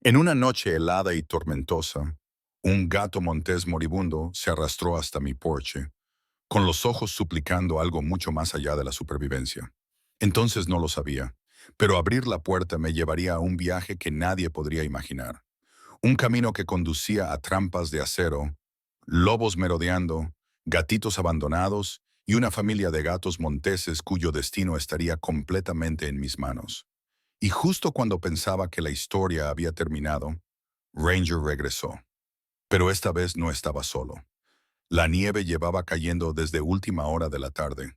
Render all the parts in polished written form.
En una noche helada y tormentosa, un gato montés moribundo se arrastró hasta mi porche, con los ojos suplicando algo mucho más allá de la supervivencia. Entonces no lo sabía, pero abrir la puerta me llevaría a un viaje que nadie podría imaginar. Un camino que conducía a trampas de acero, lobos merodeando, gatitos abandonados y una familia de gatos monteses cuyo destino estaría completamente en mis manos. Y justo cuando pensaba que la historia había terminado, Ranger regresó. Pero esta vez no estaba solo. La nieve llevaba cayendo desde última hora de la tarde.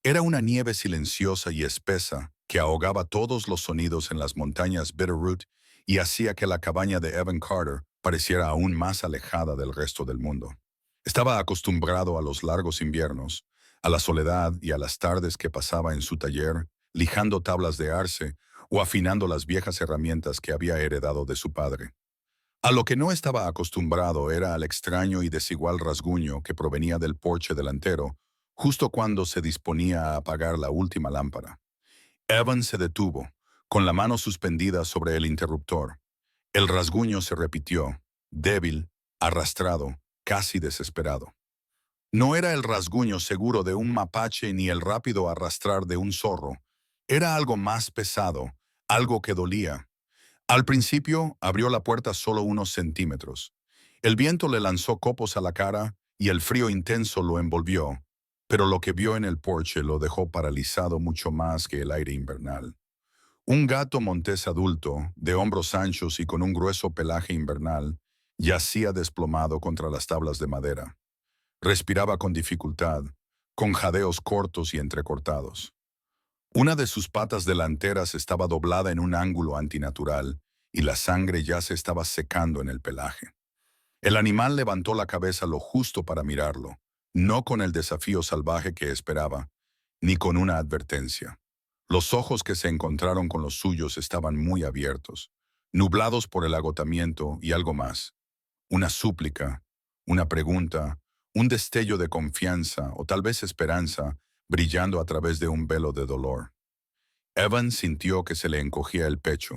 Era una nieve silenciosa y espesa que ahogaba todos los sonidos en las montañas Bitterroot y hacía que la cabaña de Evan Carter pareciera aún más alejada del resto del mundo. Estaba acostumbrado a los largos inviernos, a la soledad y a las tardes que pasaba en su taller, lijando tablas de arce o afinando las viejas herramientas que había heredado de su padre. A lo que no estaba acostumbrado era al extraño y desigual rasguño que provenía del porche delantero, justo cuando se disponía a apagar la última lámpara. Evan se detuvo, con la mano suspendida sobre el interruptor. El rasguño se repitió, débil, arrastrado, casi desesperado. No era el rasguño seguro de un mapache ni el rápido arrastrar de un zorro. Era algo más pesado, algo que dolía. Al principio abrió la puerta solo unos centímetros. El viento le lanzó copos a la cara y el frío intenso lo envolvió, pero lo que vio en el porche lo dejó paralizado mucho más que el aire invernal. Un gato montés adulto, de hombros anchos y con un grueso pelaje invernal, yacía desplomado contra las tablas de madera. Respiraba con dificultad, con jadeos cortos y entrecortados. Una de sus patas delanteras estaba doblada en un ángulo antinatural y la sangre ya se estaba secando en el pelaje. El animal levantó la cabeza lo justo para mirarlo, no con el desafío salvaje que esperaba, ni con una advertencia. Los ojos que se encontraron con los suyos estaban muy abiertos, nublados por el agotamiento y algo más. Una súplica, una pregunta, un destello de confianza o tal vez esperanza brillando a través de un velo de dolor. Evan sintió que se le encogía el pecho.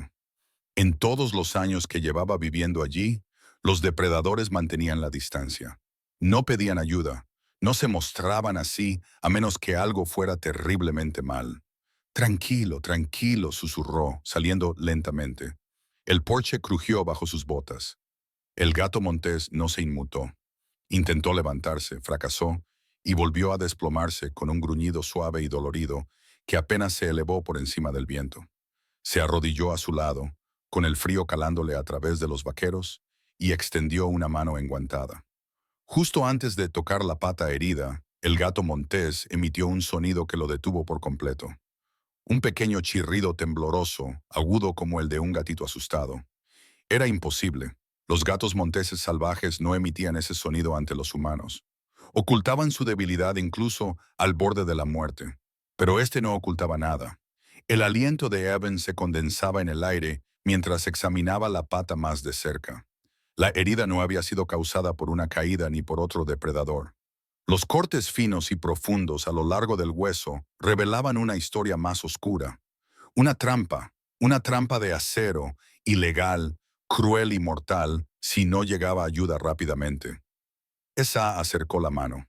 En todos los años que llevaba viviendo allí, los depredadores mantenían la distancia. No pedían ayuda, no se mostraban así a menos que algo fuera terriblemente mal. Tranquilo, tranquilo, susurró, saliendo lentamente. El porche crujió bajo sus botas. El gato montés no se inmutó. Intentó levantarse, fracasó y volvió a desplomarse con un gruñido suave y dolorido que apenas se elevó por encima del viento. Se arrodilló a su lado, con el frío calándole a través de los vaqueros, y extendió una mano enguantada. Justo antes de tocar la pata herida, el gato montés emitió un sonido que lo detuvo por completo. Un pequeño chirrido tembloroso, agudo como el de un gatito asustado. Era imposible. Los gatos monteses salvajes no emitían ese sonido ante los humanos. Ocultaban su debilidad incluso al borde de la muerte. Pero este no ocultaba nada. El aliento de Evan se condensaba en el aire mientras examinaba la pata más de cerca. La herida no había sido causada por una caída ni por otro depredador. Los cortes finos y profundos a lo largo del hueso revelaban una historia más oscura. Una trampa de acero, ilegal, cruel y mortal si no llegaba ayuda rápidamente. Esa acercó la mano.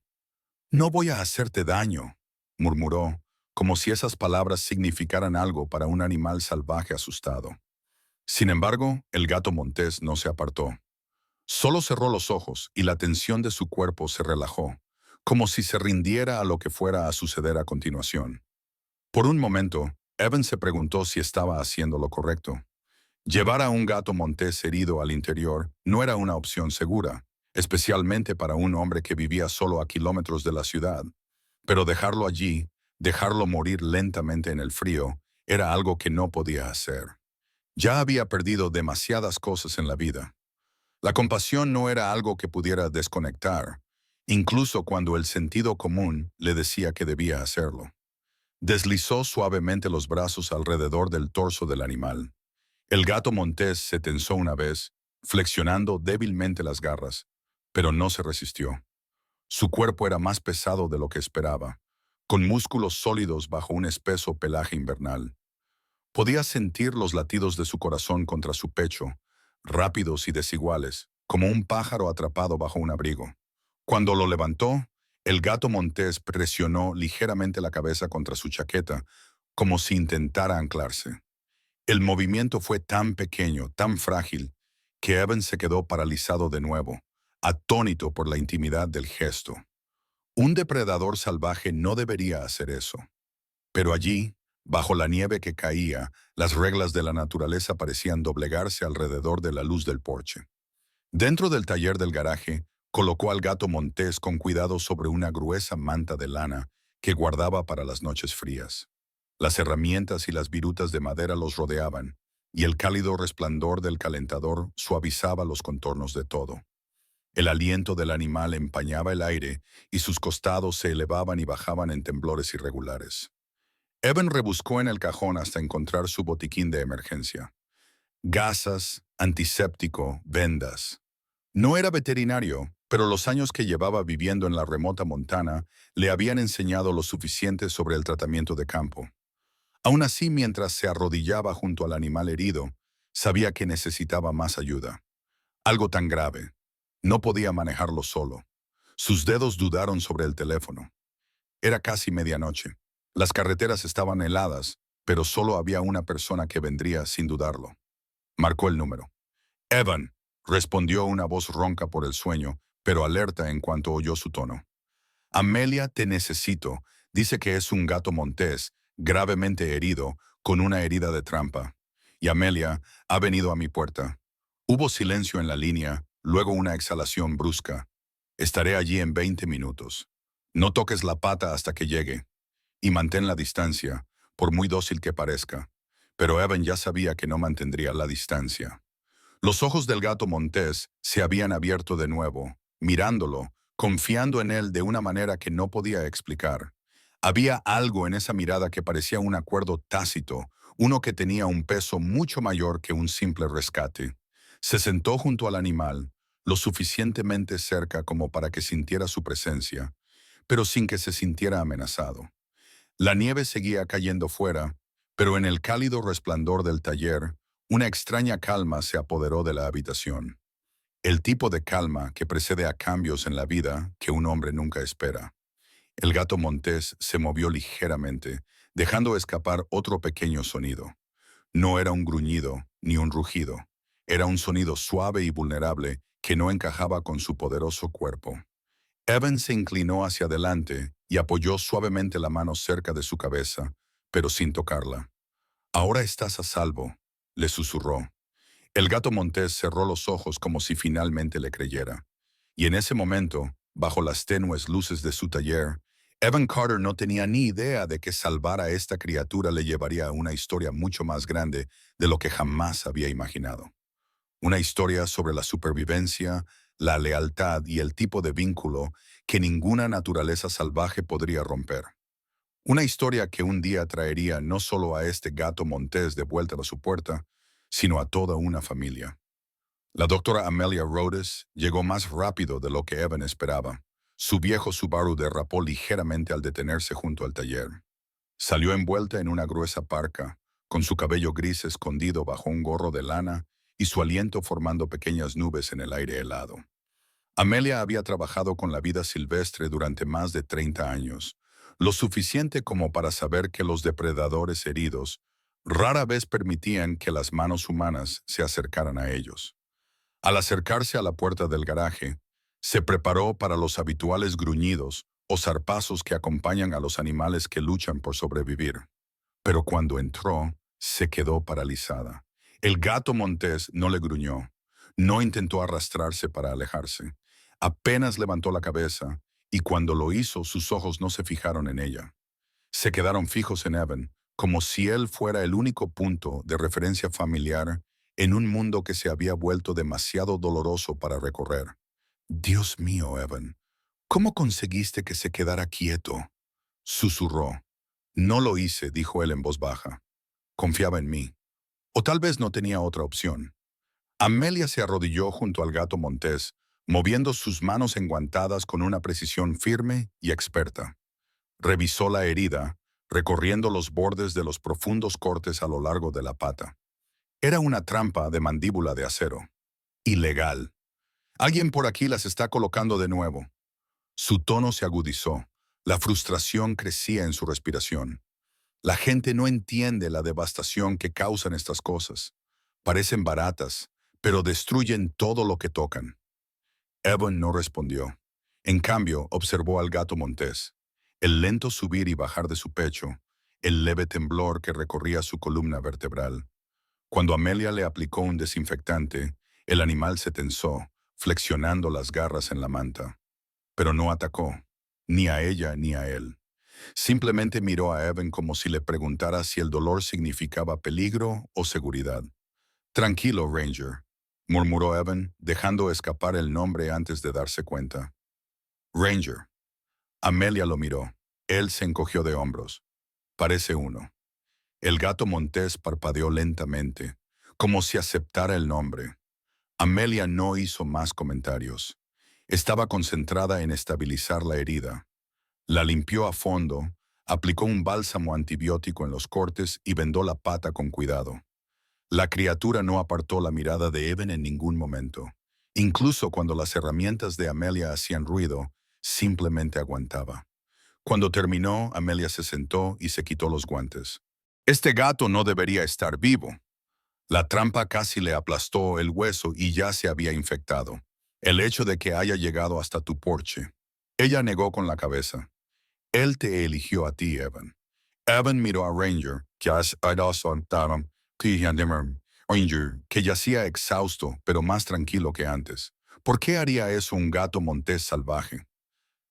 No voy a hacerte daño, murmuró, como si esas palabras significaran algo para un animal salvaje asustado. Sin embargo, el gato montés no se apartó. Solo cerró los ojos y la tensión de su cuerpo se relajó, como si se rindiera a lo que fuera a suceder a continuación. Por un momento, Evan se preguntó si estaba haciendo lo correcto. Llevar a un gato montés herido al interior no era una opción segura, especialmente para un hombre que vivía solo a kilómetros de la ciudad. Pero dejarlo allí, dejarlo morir lentamente en el frío, era algo que no podía hacer. Ya había perdido demasiadas cosas en la vida. La compasión no era algo que pudiera desconectar, incluso cuando el sentido común le decía que debía hacerlo. Deslizó suavemente los brazos alrededor del torso del animal. El gato montés se tensó una vez, flexionando débilmente las garras, pero no se resistió. Su cuerpo era más pesado de lo que esperaba, con músculos sólidos bajo un espeso pelaje invernal. Podía sentir los latidos de su corazón contra su pecho, rápidos y desiguales, como un pájaro atrapado bajo un abrigo. Cuando lo levantó, el gato montés presionó ligeramente la cabeza contra su chaqueta, como si intentara anclarse. El movimiento fue tan pequeño, tan frágil, que Evans se quedó paralizado de nuevo, atónito por la intimidad del gesto. Un depredador salvaje no debería hacer eso. Pero allí, bajo la nieve que caía, las reglas de la naturaleza parecían doblegarse alrededor de la luz del porche. Dentro del taller del garaje, colocó al gato montés con cuidado sobre una gruesa manta de lana que guardaba para las noches frías. Las herramientas y las virutas de madera los rodeaban, y el cálido resplandor del calentador suavizaba los contornos de todo. El aliento del animal empañaba el aire y sus costados se elevaban y bajaban en temblores irregulares. Evan rebuscó en el cajón hasta encontrar su botiquín de emergencia. Gasas, antiséptico, vendas. No era veterinario, pero los años que llevaba viviendo en la remota Montana le habían enseñado lo suficiente sobre el tratamiento de campo. Aún así, mientras se arrodillaba junto al animal herido, sabía que necesitaba más ayuda. Algo tan grave. No podía manejarlo solo. Sus dedos dudaron sobre el teléfono. Era casi medianoche. Las carreteras estaban heladas, pero solo había una persona que vendría sin dudarlo. Marcó el número. Evan, respondió una voz ronca por el sueño, pero alerta en cuanto oyó su tono. Amelia, te necesito. Dice que es un gato montés, gravemente herido, con una herida de trampa. Y Amelia ha venido a mi puerta. Hubo silencio en la línea, luego una exhalación brusca. Estaré allí en 20 minutos. No toques la pata hasta que llegue. Y mantén la distancia, por muy dócil que parezca. Pero Evan ya sabía que no mantendría la distancia. Los ojos del gato montés se habían abierto de nuevo, mirándolo, confiando en él de una manera que no podía explicar. Había algo en esa mirada que parecía un acuerdo tácito, uno que tenía un peso mucho mayor que un simple rescate. Se sentó junto al animal, lo suficientemente cerca como para que sintiera su presencia, pero sin que se sintiera amenazado. La nieve seguía cayendo fuera, pero en el cálido resplandor del taller, una extraña calma se apoderó de la habitación. El tipo de calma que precede a cambios en la vida que un hombre nunca espera. El gato montés se movió ligeramente, dejando escapar otro pequeño sonido. No era un gruñido ni un rugido. Era un sonido suave y vulnerable que no encajaba con su poderoso cuerpo. Evan se inclinó hacia adelante y apoyó suavemente la mano cerca de su cabeza, pero sin tocarla. Ahora estás a salvo, le susurró. El gato montés cerró los ojos como si finalmente le creyera. Y en ese momento, bajo las tenues luces de su taller, Evan Carter no tenía ni idea de que salvar a esta criatura le llevaría a una historia mucho más grande de lo que jamás había imaginado. Una historia sobre la supervivencia, la lealtad y el tipo de vínculo que ninguna naturaleza salvaje podría romper. Una historia que un día traería no solo a este gato montés de vuelta a su puerta, sino a toda una familia. La doctora Amelia Rhodes llegó más rápido de lo que Evan esperaba. Su viejo Subaru derrapó ligeramente al detenerse junto al taller. Salió envuelta en una gruesa parca, con su cabello gris escondido bajo un gorro de lana y su aliento formando pequeñas nubes en el aire helado. Amelia había trabajado con la vida silvestre durante más de 30 años, lo suficiente como para saber que los depredadores heridos rara vez permitían que las manos humanas se acercaran a ellos. Al acercarse a la puerta del garaje, se preparó para los habituales gruñidos o zarpazos que acompañan a los animales que luchan por sobrevivir. Pero cuando entró, se quedó paralizada. El gato montés no le gruñó, no intentó arrastrarse para alejarse. Apenas levantó la cabeza, y cuando lo hizo, sus ojos no se fijaron en ella. Se quedaron fijos en Evan, como si él fuera el único punto de referencia familiar en un mundo que se había vuelto demasiado doloroso para recorrer. Dios mío, Evan, ¿cómo conseguiste que se quedara quieto? Susurró. No lo hice, dijo él en voz baja. Confiaba en mí. O tal vez no tenía otra opción. Amelia se arrodilló junto al gato montés, moviendo sus manos enguantadas con una precisión firme y experta. Revisó la herida, recorriendo los bordes de los profundos cortes a lo largo de la pata. Era una trampa de mandíbula de acero. Ilegal. Alguien por aquí las está colocando de nuevo. Su tono se agudizó. La frustración crecía en su respiración. La gente no entiende la devastación que causan estas cosas. Parecen baratas, pero destruyen todo lo que tocan. Evan no respondió. En cambio, observó al gato montés. El lento subir y bajar de su pecho, el leve temblor que recorría su columna vertebral. Cuando Amelia le aplicó un desinfectante, el animal se tensó, flexionando las garras en la manta. Pero no atacó, ni a ella ni a él. Simplemente miró a Evan como si le preguntara si el dolor significaba peligro o seguridad. Tranquilo, Ranger, murmuró Evan, dejando escapar el nombre antes de darse cuenta. Ranger. Amelia lo miró. Él se encogió de hombros. Parece uno. El gato montés parpadeó lentamente, como si aceptara el nombre. Amelia no hizo más comentarios. Estaba concentrada en estabilizar la herida. La limpió a fondo, aplicó un bálsamo antibiótico en los cortes y vendó la pata con cuidado. La criatura no apartó la mirada de Evan en ningún momento. Incluso cuando las herramientas de Amelia hacían ruido, simplemente aguantaba. Cuando terminó, Amelia se sentó y se quitó los guantes. Este gato no debería estar vivo. La trampa casi le aplastó el hueso y ya se había infectado. El hecho de que haya llegado hasta tu porche. Ella negó con la cabeza. Él te eligió a ti, Evan. Evan miró a Ranger, Ranger, que yacía exhausto, pero más tranquilo que antes. ¿Por qué haría eso un gato montés salvaje?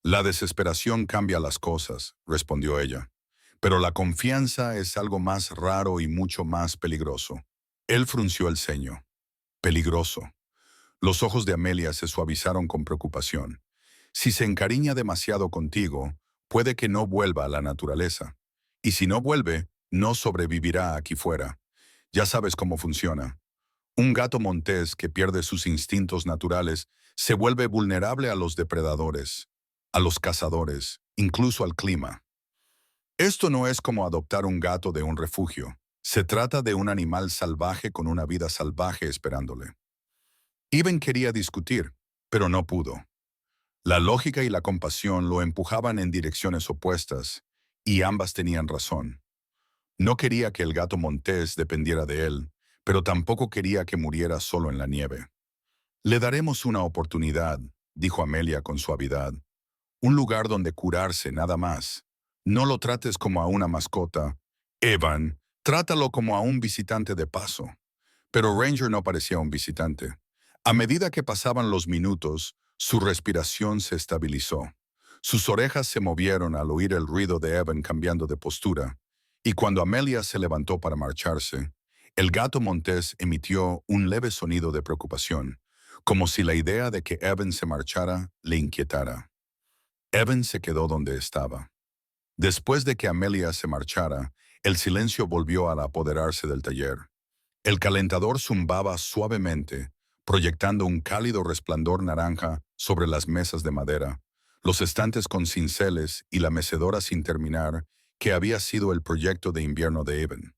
La desesperación cambia las cosas, respondió ella. Pero la confianza es algo más raro y mucho más peligroso. Él frunció el ceño. Peligroso. Los ojos de Amelia se suavizaron con preocupación. Si se encariña demasiado contigo, puede que no vuelva a la naturaleza. Y si no vuelve, no sobrevivirá aquí fuera. Ya sabes cómo funciona. Un gato montés que pierde sus instintos naturales se vuelve vulnerable a los depredadores, a los cazadores, incluso al clima. Esto no es como adoptar un gato de un refugio. Se trata de un animal salvaje con una vida salvaje esperándole. Iben quería discutir, pero no pudo. La lógica y la compasión lo empujaban en direcciones opuestas, y ambas tenían razón. No quería que el gato montés dependiera de él, pero tampoco quería que muriera solo en la nieve. Le daremos una oportunidad, dijo Amelia con suavidad. Un lugar donde curarse nada más. No lo trates como a una mascota. Evan, trátalo como a un visitante de paso. Pero Ranger no parecía un visitante. A medida que pasaban los minutos, su respiración se estabilizó. Sus orejas se movieron al oír el ruido de Evan cambiando de postura, y cuando Amelia se levantó para marcharse, el gato montés emitió un leve sonido de preocupación, como si la idea de que Evan se marchara le inquietara. Evan se quedó donde estaba. Después de que Amelia se marchara, el silencio volvió a apoderarse del taller. El calentador zumbaba suavemente, proyectando un cálido resplandor naranja sobre las mesas de madera, los estantes con cinceles y la mecedora sin terminar, que había sido el proyecto de invierno de Evan.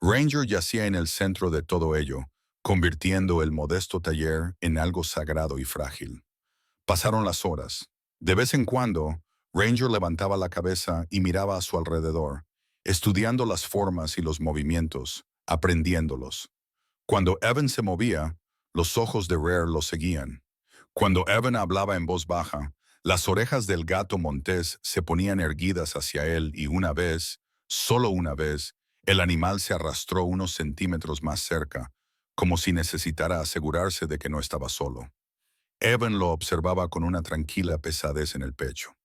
Ranger yacía en el centro de todo ello, convirtiendo el modesto taller en algo sagrado y frágil. Pasaron las horas. De vez en cuando, Ranger levantaba la cabeza y miraba a su alrededor, estudiando las formas y los movimientos, aprendiéndolos. Cuando Evan se movía, los ojos de Rare lo seguían. Cuando Evan hablaba en voz baja, las orejas del gato montés se ponían erguidas hacia él y una vez, solo una vez, el animal se arrastró unos centímetros más cerca, como si necesitara asegurarse de que no estaba solo. Evan lo observaba con una tranquila pesadez en el pecho.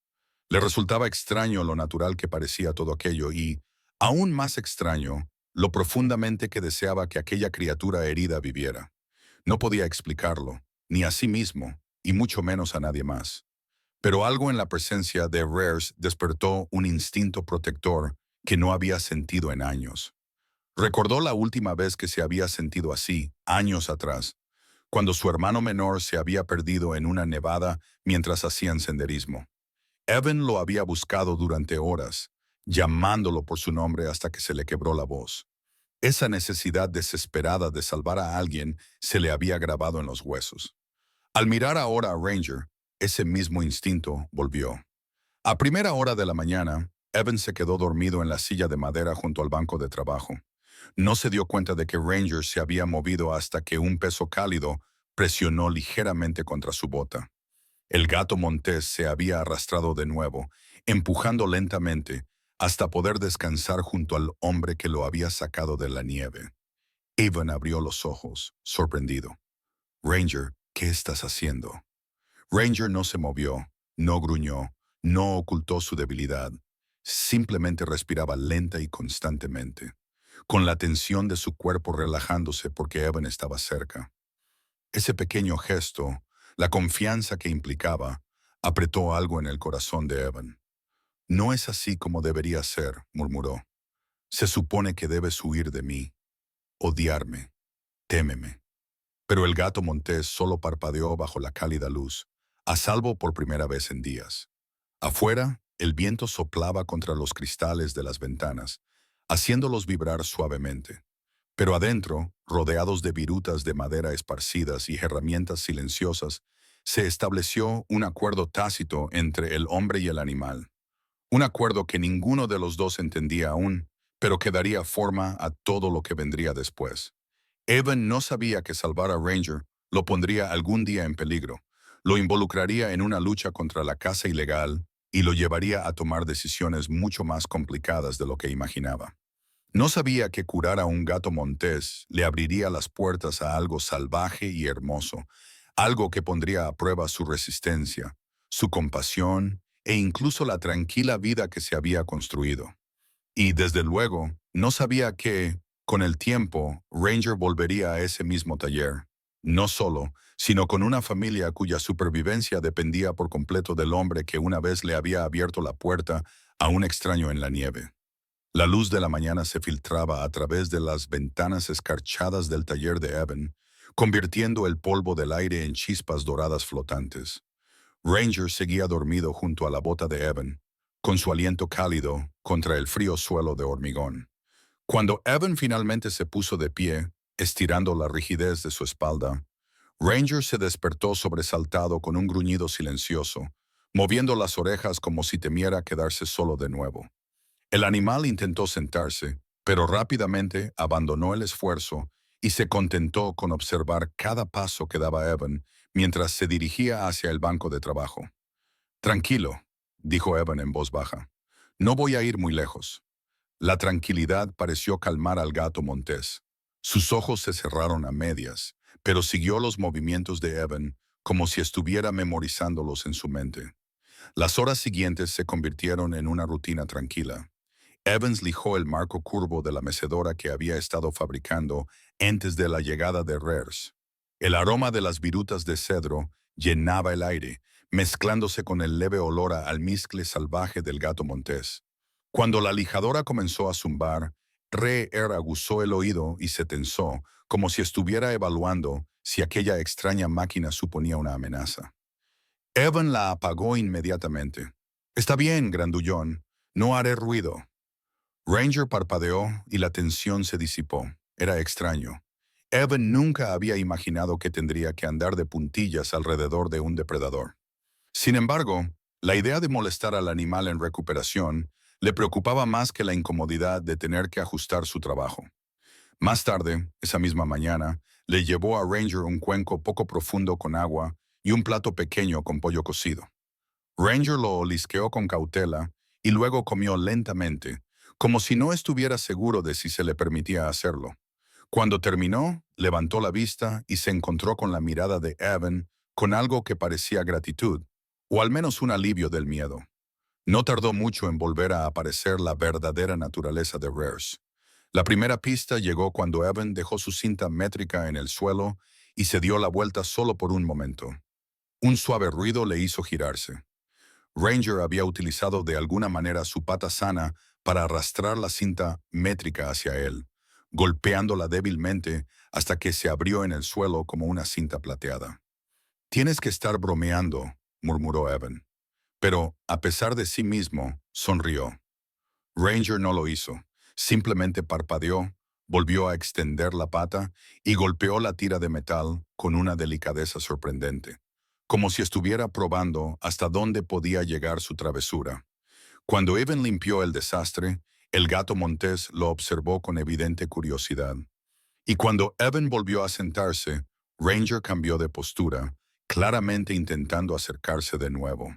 Le resultaba extraño lo natural que parecía todo aquello y, aún más extraño, lo profundamente que deseaba que aquella criatura herida viviera. No podía explicarlo, ni a sí mismo, y mucho menos a nadie más. Pero algo en la presencia de Rares despertó un instinto protector que no había sentido en años. Recordó la última vez que se había sentido así, años atrás, cuando su hermano menor se había perdido en una nevada mientras hacían senderismo. Evan lo había buscado durante horas, llamándolo por su nombre hasta que se le quebró la voz. Esa necesidad desesperada de salvar a alguien se le había grabado en los huesos. Al mirar ahora a Ranger, ese mismo instinto volvió. A primera hora de la mañana, Evan se quedó dormido en la silla de madera junto al banco de trabajo. No se dio cuenta de que Ranger se había movido hasta que un peso cálido presionó ligeramente contra su bota. El gato montés se había arrastrado de nuevo, empujando lentamente hasta poder descansar junto al hombre que lo había sacado de la nieve. Evan abrió los ojos, sorprendido. Ranger, ¿qué estás haciendo? Ranger no se movió, no gruñó, no ocultó su debilidad. Simplemente respiraba lenta y constantemente, con la tensión de su cuerpo relajándose porque Evan estaba cerca. Ese pequeño gesto, la confianza que implicaba, apretó algo en el corazón de Evan. No es así como debería ser, murmuró. Se supone que debes huir de mí, odiarme, témeme. Pero el gato montés solo parpadeó bajo la cálida luz, a salvo por primera vez en días. Afuera, el viento soplaba contra los cristales de las ventanas, haciéndolos vibrar suavemente. Pero adentro, rodeados de virutas de madera esparcidas y herramientas silenciosas, se estableció un acuerdo tácito entre el hombre y el animal. Un acuerdo que ninguno de los dos entendía aún, pero que daría forma a todo lo que vendría después. Evan no sabía que salvar a Ranger lo pondría algún día en peligro, lo involucraría en una lucha contra la caza ilegal y lo llevaría a tomar decisiones mucho más complicadas de lo que imaginaba. No sabía que curar a un gato montés le abriría las puertas a algo salvaje y hermoso, algo que pondría a prueba su resistencia, su compasión e incluso la tranquila vida que se había construido. Y desde luego, no sabía que, con el tiempo, Ranger volvería a ese mismo taller. No solo, sino con una familia cuya supervivencia dependía por completo del hombre que una vez le había abierto la puerta a un extraño en la nieve. La luz de la mañana se filtraba a través de las ventanas escarchadas del taller de Evan, convirtiendo el polvo del aire en chispas doradas flotantes. Ranger seguía dormido junto a la bota de Evan, con su aliento cálido contra el frío suelo de hormigón. Cuando Evan finalmente se puso de pie, estirando la rigidez de su espalda, Ranger se despertó sobresaltado con un gruñido silencioso, moviendo las orejas como si temiera quedarse solo de nuevo. El animal intentó sentarse, pero rápidamente abandonó el esfuerzo y se contentó con observar cada paso que daba Evan mientras se dirigía hacia el banco de trabajo. Tranquilo, dijo Evan en voz baja. No voy a ir muy lejos. La tranquilidad pareció calmar al gato montés. Sus ojos se cerraron a medias, pero siguió los movimientos de Evan como si estuviera memorizándolos en su mente. Las horas siguientes se convirtieron en una rutina tranquila. Evans lijó el marco curvo de la mecedora que había estado fabricando antes de la llegada de Rers. El aroma de las virutas de cedro llenaba el aire, mezclándose con el leve olor a almizcle salvaje del gato montés. Cuando la lijadora comenzó a zumbar, Re aguzó el oído y se tensó, como si estuviera evaluando si aquella extraña máquina suponía una amenaza. Evan la apagó inmediatamente. Está bien, grandullón, no haré ruido. Ranger parpadeó y la tensión se disipó. Era extraño. Evan nunca había imaginado que tendría que andar de puntillas alrededor de un depredador. Sin embargo, la idea de molestar al animal en recuperación le preocupaba más que la incomodidad de tener que ajustar su trabajo. Más tarde, esa misma mañana, le llevó a Ranger un cuenco poco profundo con agua y un plato pequeño con pollo cocido. Ranger lo olisqueó con cautela y luego comió lentamente, como si no estuviera seguro de si se le permitía hacerlo. Cuando terminó, levantó la vista y se encontró con la mirada de Evan con algo que parecía gratitud, o al menos un alivio del miedo. No tardó mucho en volver a aparecer la verdadera naturaleza de Rers. La primera pista llegó cuando Evan dejó su cinta métrica en el suelo y se dio la vuelta solo por un momento. Un suave ruido le hizo girarse. Ranger había utilizado de alguna manera su pata sana para arrastrar la cinta métrica hacia él, golpeándola débilmente hasta que se abrió en el suelo como una cinta plateada. «Tienes que estar bromeando», murmuró Evan. Pero, a pesar de sí mismo, sonrió. Ranger no lo hizo. Simplemente parpadeó, volvió a extender la pata y golpeó la tira de metal con una delicadeza sorprendente, como si estuviera probando hasta dónde podía llegar su travesura. Cuando Evan limpió el desastre, el gato montés lo observó con evidente curiosidad. Y cuando Evan volvió a sentarse, Ranger cambió de postura, claramente intentando acercarse de nuevo.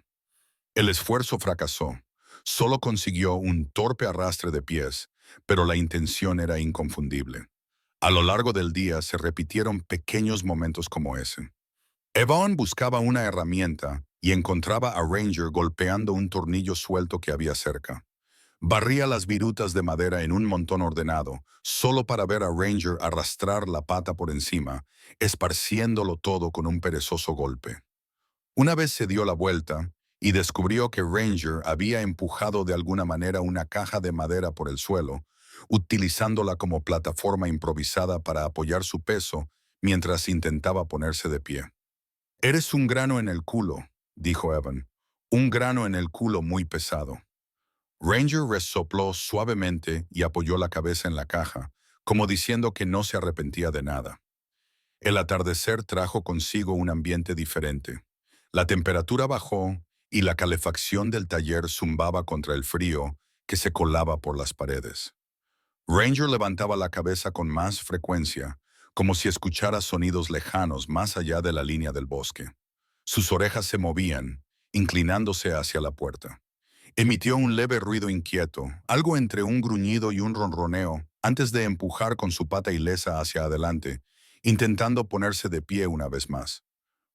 El esfuerzo fracasó. Solo consiguió un torpe arrastre de pies, pero la intención era inconfundible. A lo largo del día se repitieron pequeños momentos como ese. Evan buscaba una herramienta y encontraba a Ranger golpeando un tornillo suelto que había cerca. Barría las virutas de madera en un montón ordenado, solo para ver a Ranger arrastrar la pata por encima, esparciéndolo todo con un perezoso golpe. Una vez se dio la vuelta y descubrió que Ranger había empujado de alguna manera una caja de madera por el suelo, utilizándola como plataforma improvisada para apoyar su peso mientras intentaba ponerse de pie. «Eres un grano en el culo», dijo Evan. «Un grano en el culo muy pesado». Ranger resopló suavemente y apoyó la cabeza en la caja, como diciendo que no se arrepentía de nada. El atardecer trajo consigo un ambiente diferente. La temperatura bajó y la calefacción del taller zumbaba contra el frío que se colaba por las paredes. Ranger levantaba la cabeza con más frecuencia, como si escuchara sonidos lejanos más allá de la línea del bosque. Sus orejas se movían, inclinándose hacia la puerta. Emitió un leve ruido inquieto, algo entre un gruñido y un ronroneo, antes de empujar con su pata ilesa hacia adelante, intentando ponerse de pie una vez más.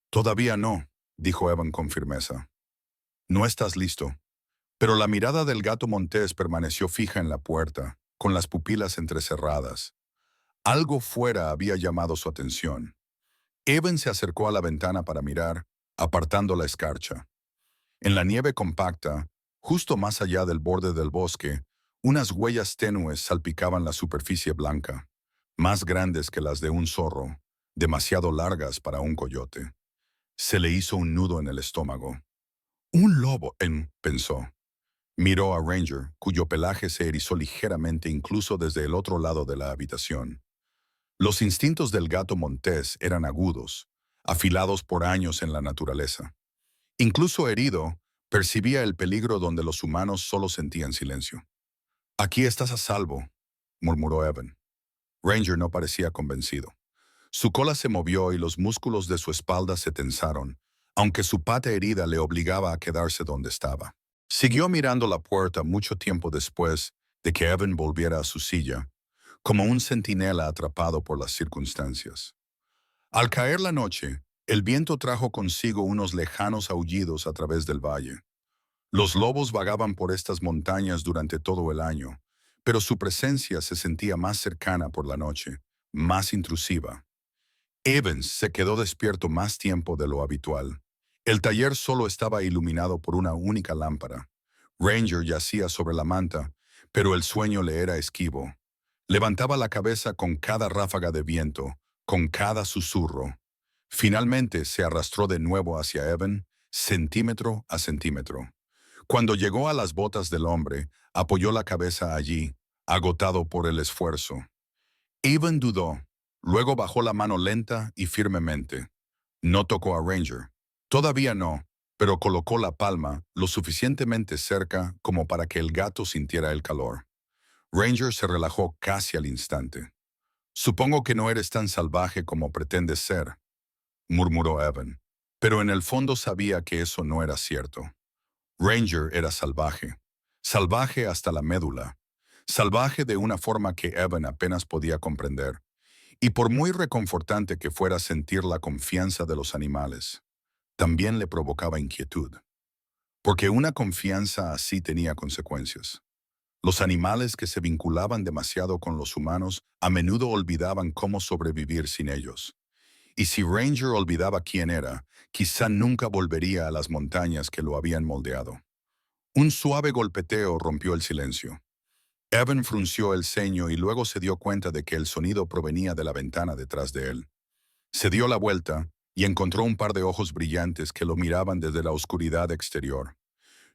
«Todavía no», dijo Evan con firmeza. «No estás listo». Pero la mirada del gato montés permaneció fija en la puerta, con las pupilas entrecerradas. Algo fuera había llamado su atención. Evan se acercó a la ventana para mirar, apartando la escarcha. En la nieve compacta, justo más allá del borde del bosque, unas huellas tenues salpicaban la superficie blanca, más grandes que las de un zorro, demasiado largas para un coyote. Se le hizo un nudo en el estómago. «Un lobo», pensó. Miró a Ranger, cuyo pelaje se erizó ligeramente incluso desde el otro lado de la habitación. Los instintos del gato montés eran agudos, afilados por años en la naturaleza. Incluso herido, percibía el peligro donde los humanos solo sentían silencio. «Aquí estás a salvo», murmuró Evan. Ranger no parecía convencido. Su cola se movió y los músculos de su espalda se tensaron, aunque su pata herida le obligaba a quedarse donde estaba. Siguió mirando la puerta mucho tiempo después de que Evan volviera a su silla, como un centinela atrapado por las circunstancias. Al caer la noche, el viento trajo consigo unos lejanos aullidos a través del valle. Los lobos vagaban por estas montañas durante todo el año, pero su presencia se sentía más cercana por la noche, más intrusiva. Evans se quedó despierto más tiempo de lo habitual. El taller solo estaba iluminado por una única lámpara. Ranger yacía sobre la manta, pero el sueño le era esquivo. Levantaba la cabeza con cada ráfaga de viento, con cada susurro. Finalmente se arrastró de nuevo hacia Evan, centímetro a centímetro. Cuando llegó a las botas del hombre, apoyó la cabeza allí, agotado por el esfuerzo. Evan dudó. Luego bajó la mano lenta y firmemente. No tocó a Ranger. Todavía no, pero colocó la palma lo suficientemente cerca como para que el gato sintiera el calor. Ranger se relajó casi al instante. «Supongo que no eres tan salvaje como pretendes ser», murmuró Evan, pero en el fondo sabía que eso no era cierto. Ranger era salvaje, salvaje hasta la médula, salvaje de una forma que Evan apenas podía comprender. Y por muy reconfortante que fuera sentir la confianza de los animales, también le provocaba inquietud, porque una confianza así tenía consecuencias. Los animales que se vinculaban demasiado con los humanos a menudo olvidaban cómo sobrevivir sin ellos. Y si Ranger olvidaba quién era, quizá nunca volvería a las montañas que lo habían moldeado. Un suave golpeteo rompió el silencio. Evan frunció el ceño y luego se dio cuenta de que el sonido provenía de la ventana detrás de él. Se dio la vuelta y encontró un par de ojos brillantes que lo miraban desde la oscuridad exterior.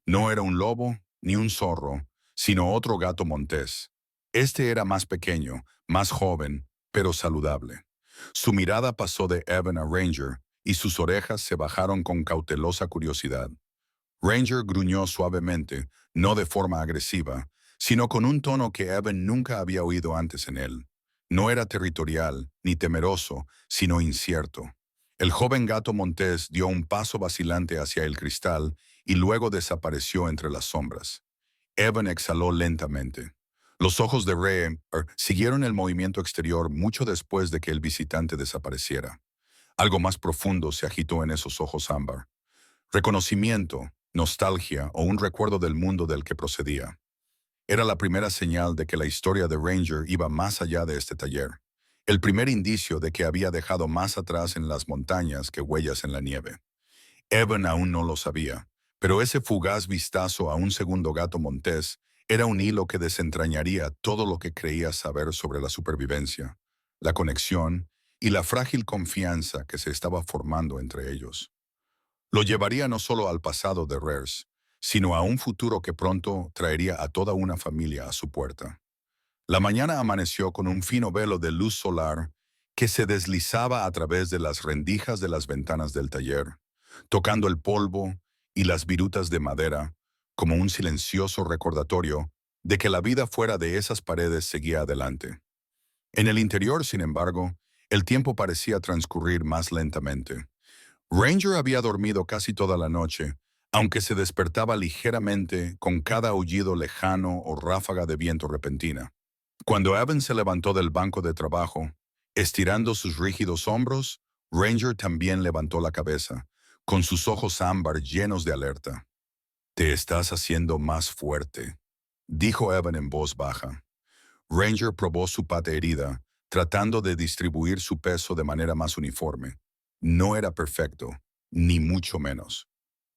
No era un lobo ni un zorro, sino otro gato montés. Este era más pequeño, más joven, pero saludable. Su mirada pasó de Evan a Ranger y sus orejas se bajaron con cautelosa curiosidad. Ranger gruñó suavemente, no de forma agresiva, sino con un tono que Evan nunca había oído antes en él. No era territorial, ni temeroso, sino incierto. El joven gato montés dio un paso vacilante hacia el cristal y luego desapareció entre las sombras. Evan exhaló lentamente. Los ojos de Ray siguieron el movimiento exterior mucho después de que el visitante desapareciera. Algo más profundo se agitó en esos ojos ámbar. Reconocimiento, nostalgia o un recuerdo del mundo del que procedía. Era la primera señal de que la historia de Ranger iba más allá de este taller. El primer indicio de que había dejado más atrás en las montañas que huellas en la nieve. Evan aún no lo sabía, pero ese fugaz vistazo a un segundo gato montés era un hilo que desentrañaría todo lo que creía saber sobre la supervivencia, la conexión y la frágil confianza que se estaba formando entre ellos. Lo llevaría no solo al pasado de Rares, sino a un futuro que pronto traería a toda una familia a su puerta. La mañana amaneció con un fino velo de luz solar que se deslizaba a través de las rendijas de las ventanas del taller, tocando el polvo y las virutas de madera como un silencioso recordatorio de que la vida fuera de esas paredes seguía adelante. En el interior, sin embargo, el tiempo parecía transcurrir más lentamente. Ranger había dormido casi toda la noche, aunque se despertaba ligeramente con cada aullido lejano o ráfaga de viento repentina. Cuando Evan se levantó del banco de trabajo, estirando sus rígidos hombros, Ranger también levantó la cabeza, con sus ojos ámbar llenos de alerta. «Te estás haciendo más fuerte», dijo Evan en voz baja. Ranger probó su pata herida, tratando de distribuir su peso de manera más uniforme. No era perfecto, ni mucho menos.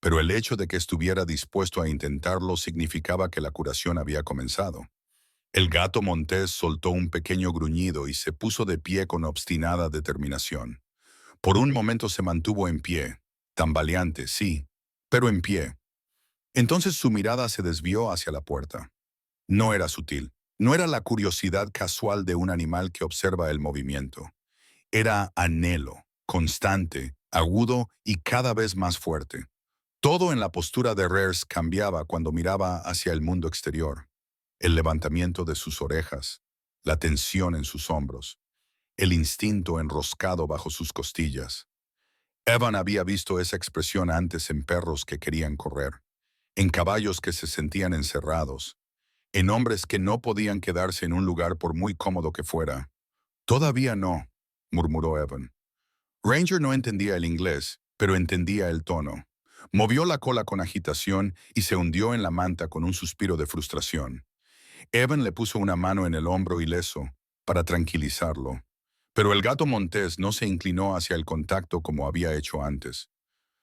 Pero el hecho de que estuviera dispuesto a intentarlo significaba que la curación había comenzado. El gato montés soltó un pequeño gruñido y se puso de pie con obstinada determinación. Por un momento se mantuvo en pie, tambaleante, sí, pero en pie. Entonces su mirada se desvió hacia la puerta. No era sutil, no era la curiosidad casual de un animal que observa el movimiento. Era anhelo, constante, agudo y cada vez más fuerte. Todo en la postura de Rares cambiaba cuando miraba hacia el mundo exterior. El levantamiento de sus orejas, la tensión en sus hombros, el instinto enroscado bajo sus costillas. Evan había visto esa expresión antes en perros que querían correr, en caballos que se sentían encerrados, en hombres que no podían quedarse en un lugar por muy cómodo que fuera. «Todavía no», murmuró Evan. Ranger no entendía el inglés, pero entendía el tono. Movió la cola con agitación y se hundió en la manta con un suspiro de frustración. Evan le puso una mano en el hombro ileso para tranquilizarlo, pero el gato montés no se inclinó hacia el contacto como había hecho antes.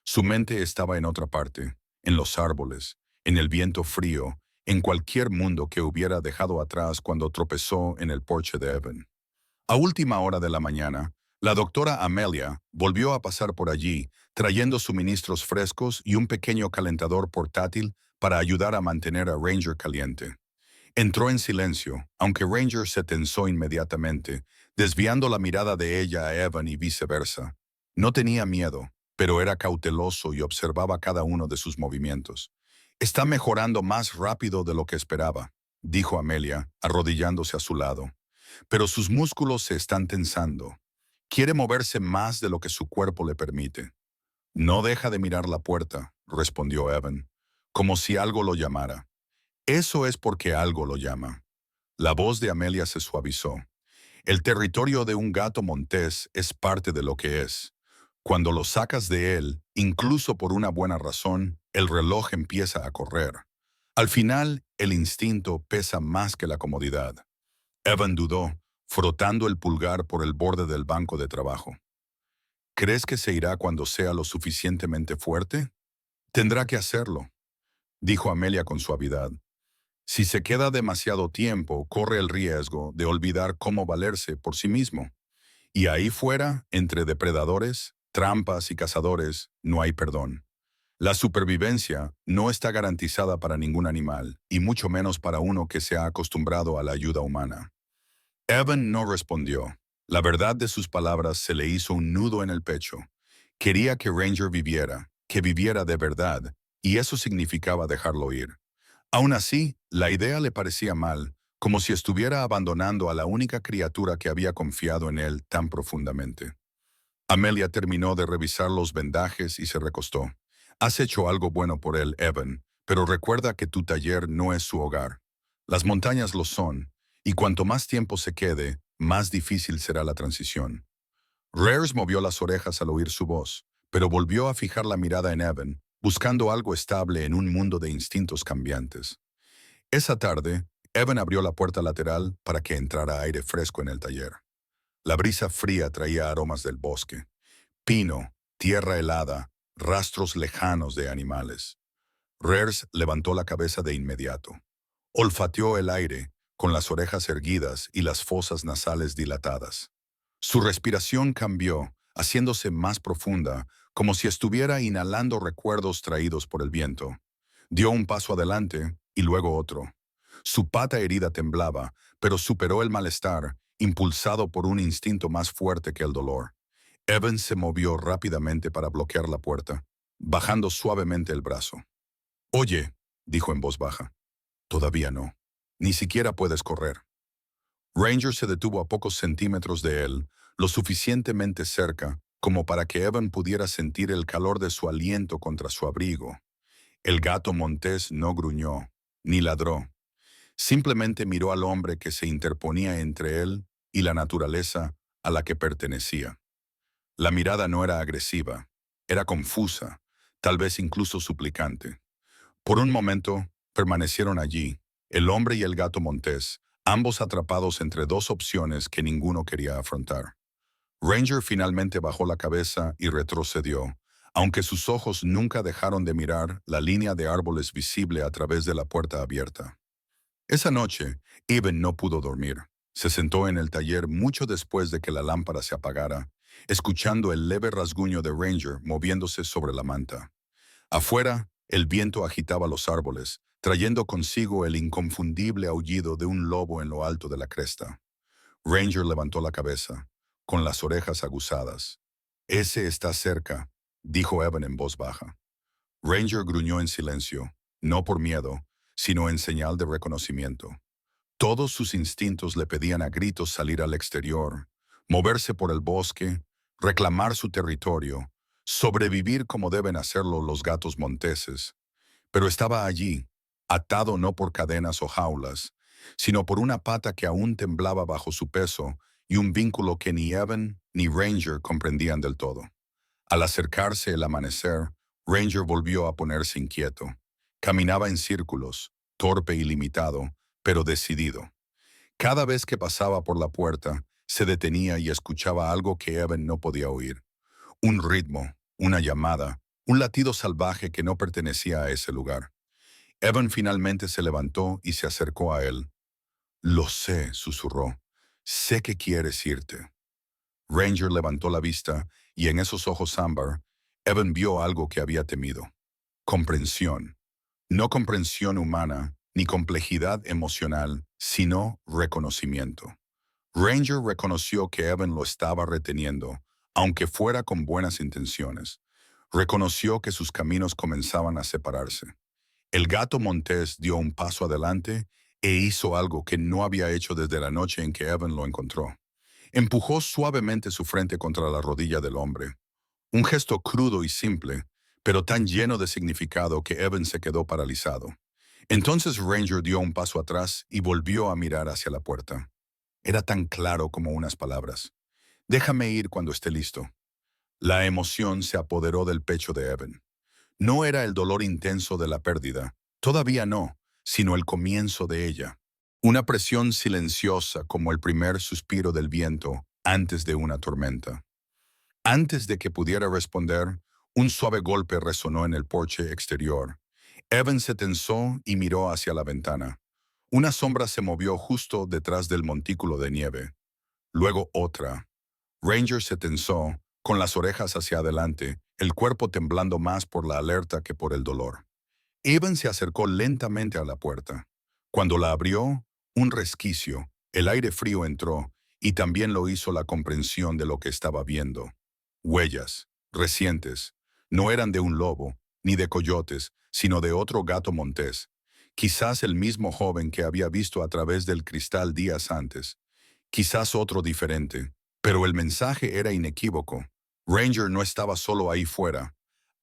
Su mente estaba en otra parte, en los árboles, en el viento frío, en cualquier mundo que hubiera dejado atrás cuando tropezó en el porche de Evan. A última hora de la mañana, la doctora Amelia volvió a pasar por allí, trayendo suministros frescos y un pequeño calentador portátil para ayudar a mantener a Ranger caliente. Entró en silencio, aunque Ranger se tensó inmediatamente, desviando la mirada de ella a Evan y viceversa. No tenía miedo, pero era cauteloso y observaba cada uno de sus movimientos. «Está mejorando más rápido de lo que esperaba», dijo Amelia, arrodillándose a su lado. «Pero sus músculos se están tensando. Quiere moverse más de lo que su cuerpo le permite». «No deja de mirar la puerta», respondió Evan, como si algo lo llamara. «Eso es porque algo lo llama». La voz de Amelia se suavizó. «El territorio de un gato montés es parte de lo que es. Cuando lo sacas de él, incluso por una buena razón, el reloj empieza a correr. Al final, el instinto pesa más que la comodidad». Evan dudó, frotando el pulgar por el borde del banco de trabajo. «¿Crees que se irá cuando sea lo suficientemente fuerte?» «Tendrá que hacerlo», dijo Amelia con suavidad. «Si se queda demasiado tiempo, corre el riesgo de olvidar cómo valerse por sí mismo. Y ahí fuera, entre depredadores, trampas y cazadores, no hay perdón. La supervivencia no está garantizada para ningún animal, y mucho menos para uno que se ha acostumbrado a la ayuda humana. Evan no respondió. La verdad de sus palabras se le hizo un nudo en el pecho. Quería que Ranger viviera, que viviera de verdad, y eso significaba dejarlo ir. Aún así, la idea le parecía mal, como si estuviera abandonando a la única criatura que había confiado en él tan profundamente. Amelia terminó de revisar los vendajes y se recostó. Has hecho algo bueno por él, Evan, pero recuerda que tu taller no es su hogar. Las montañas lo son, y cuanto más tiempo se quede, más difícil será la transición. Rares movió las orejas al oír su voz, pero volvió a fijar la mirada en Evan, buscando algo estable en un mundo de instintos cambiantes. Esa tarde, Evan abrió la puerta lateral para que entrara aire fresco en el taller. La brisa fría traía aromas del bosque. Pino, tierra helada, rastros lejanos de animales. Rares levantó la cabeza de inmediato. Olfateó el aire, con las orejas erguidas y las fosas nasales dilatadas. Su respiración cambió, haciéndose más profunda, como si estuviera inhalando recuerdos traídos por el viento. Dio un paso adelante y luego otro. Su pata herida temblaba, pero superó el malestar, impulsado por un instinto más fuerte que el dolor. Evans se movió rápidamente para bloquear la puerta, bajando suavemente el brazo. «Oye», dijo en voz baja, «todavía no. Ni siquiera puedes correr». Ranger se detuvo a pocos centímetros de él, lo suficientemente cerca como para que Evan pudiera sentir el calor de su aliento contra su abrigo. El gato montés no gruñó, ni ladró. Simplemente miró al hombre que se interponía entre él y la naturaleza a la que pertenecía. La mirada no era agresiva, era confusa, tal vez incluso suplicante. Por un momento, permanecieron allí, el hombre y el gato montés, ambos atrapados entre dos opciones que ninguno quería afrontar. Ranger finalmente bajó la cabeza y retrocedió, aunque sus ojos nunca dejaron de mirar la línea de árboles visible a través de la puerta abierta. Esa noche, Evan no pudo dormir. Se sentó en el taller mucho después de que la lámpara se apagara, escuchando el leve rasguño de Ranger moviéndose sobre la manta. Afuera, el viento agitaba los árboles, trayendo consigo el inconfundible aullido de un lobo en lo alto de la cresta. Ranger levantó la cabeza, con las orejas aguzadas. «Ese está cerca», dijo Evan en voz baja. Ranger gruñó en silencio, no por miedo, sino en señal de reconocimiento. Todos sus instintos le pedían a gritos salir al exterior, moverse por el bosque, reclamar su territorio, sobrevivir como deben hacerlo los gatos monteses. Pero estaba allí, atado no por cadenas o jaulas, sino por una pata que aún temblaba bajo su peso y un vínculo que ni Evan ni Ranger comprendían del todo. Al acercarse el amanecer, Ranger volvió a ponerse inquieto. Caminaba en círculos, torpe y limitado, pero decidido. Cada vez que pasaba por la puerta, se detenía y escuchaba algo que Evan no podía oír. Un ritmo, una llamada, un latido salvaje que no pertenecía a ese lugar. Evan finalmente se levantó y se acercó a él. «Lo sé», susurró. «Sé que quieres irte». Ranger levantó la vista y en esos ojos ámbar, Evan vio algo que había temido. Comprensión. No comprensión humana, ni complejidad emocional, sino reconocimiento. Ranger reconoció que Evan lo estaba reteniendo, aunque fuera con buenas intenciones. Reconoció que sus caminos comenzaban a separarse. El gato montés dio un paso adelante e hizo algo que no había hecho desde la noche en que Evan lo encontró. Empujó suavemente su frente contra la rodilla del hombre. Un gesto crudo y simple, pero tan lleno de significado que Evan se quedó paralizado. Entonces Ranger dio un paso atrás y volvió a mirar hacia la puerta. Era tan claro como unas palabras. «Déjame ir cuando esté listo». La emoción se apoderó del pecho de Evan. No era el dolor intenso de la pérdida, todavía no, sino el comienzo de ella. Una presión silenciosa como el primer suspiro del viento antes de una tormenta. Antes de que pudiera responder, un suave golpe resonó en el porche exterior. Evan se tensó y miró hacia la ventana. Una sombra se movió justo detrás del montículo de nieve. Luego otra. Ranger se tensó, con las orejas hacia adelante, el cuerpo temblando más por la alerta que por el dolor. Evan se acercó lentamente a la puerta. Cuando la abrió, un resquicio, el aire frío entró, y también lo hizo la comprensión de lo que estaba viendo. Huellas, recientes, no eran de un lobo, ni de coyotes, sino de otro gato montés. Quizás el mismo joven que había visto a través del cristal días antes. Quizás otro diferente. Pero el mensaje era inequívoco. Ranger no estaba solo ahí fuera.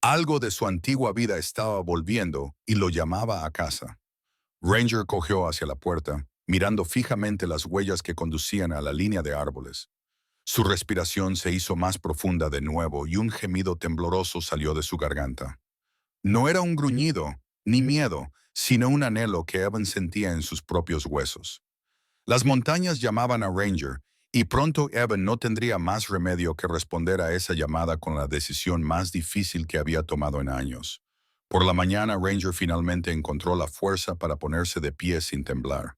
Algo de su antigua vida estaba volviendo y lo llamaba a casa. Ranger cogió hacia la puerta, mirando fijamente las huellas que conducían a la línea de árboles. Su respiración se hizo más profunda de nuevo y un gemido tembloroso salió de su garganta. No era un gruñido, ni miedo, sino un anhelo que Evan sentía en sus propios huesos. Las montañas llamaban a Ranger, y pronto Evan no tendría más remedio que responder a esa llamada con la decisión más difícil que había tomado en años. Por la mañana Ranger finalmente encontró la fuerza para ponerse de pie sin temblar.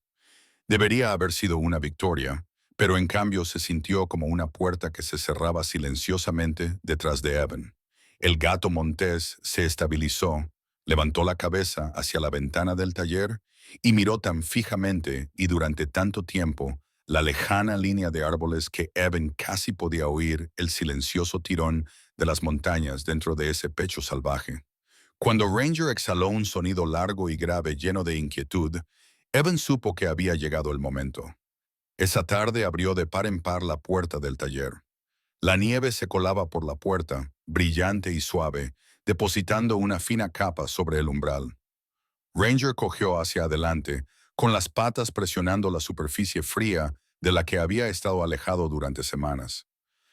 Debería haber sido una victoria, pero en cambio se sintió como una puerta que se cerraba silenciosamente detrás de Evan. El gato montés se estabilizó, levantó la cabeza hacia la ventana del taller y miró tan fijamente y durante tanto tiempo la lejana línea de árboles que Evan casi podía oír el silencioso tirón de las montañas dentro de ese pecho salvaje. Cuando Ranger exhaló un sonido largo y grave lleno de inquietud, Evan supo que había llegado el momento. Esa tarde abrió de par en par la puerta del taller. La nieve se colaba por la puerta, brillante y suave, depositando una fina capa sobre el umbral. Ranger cogió hacia adelante, con las patas presionando la superficie fría de la que había estado alejado durante semanas.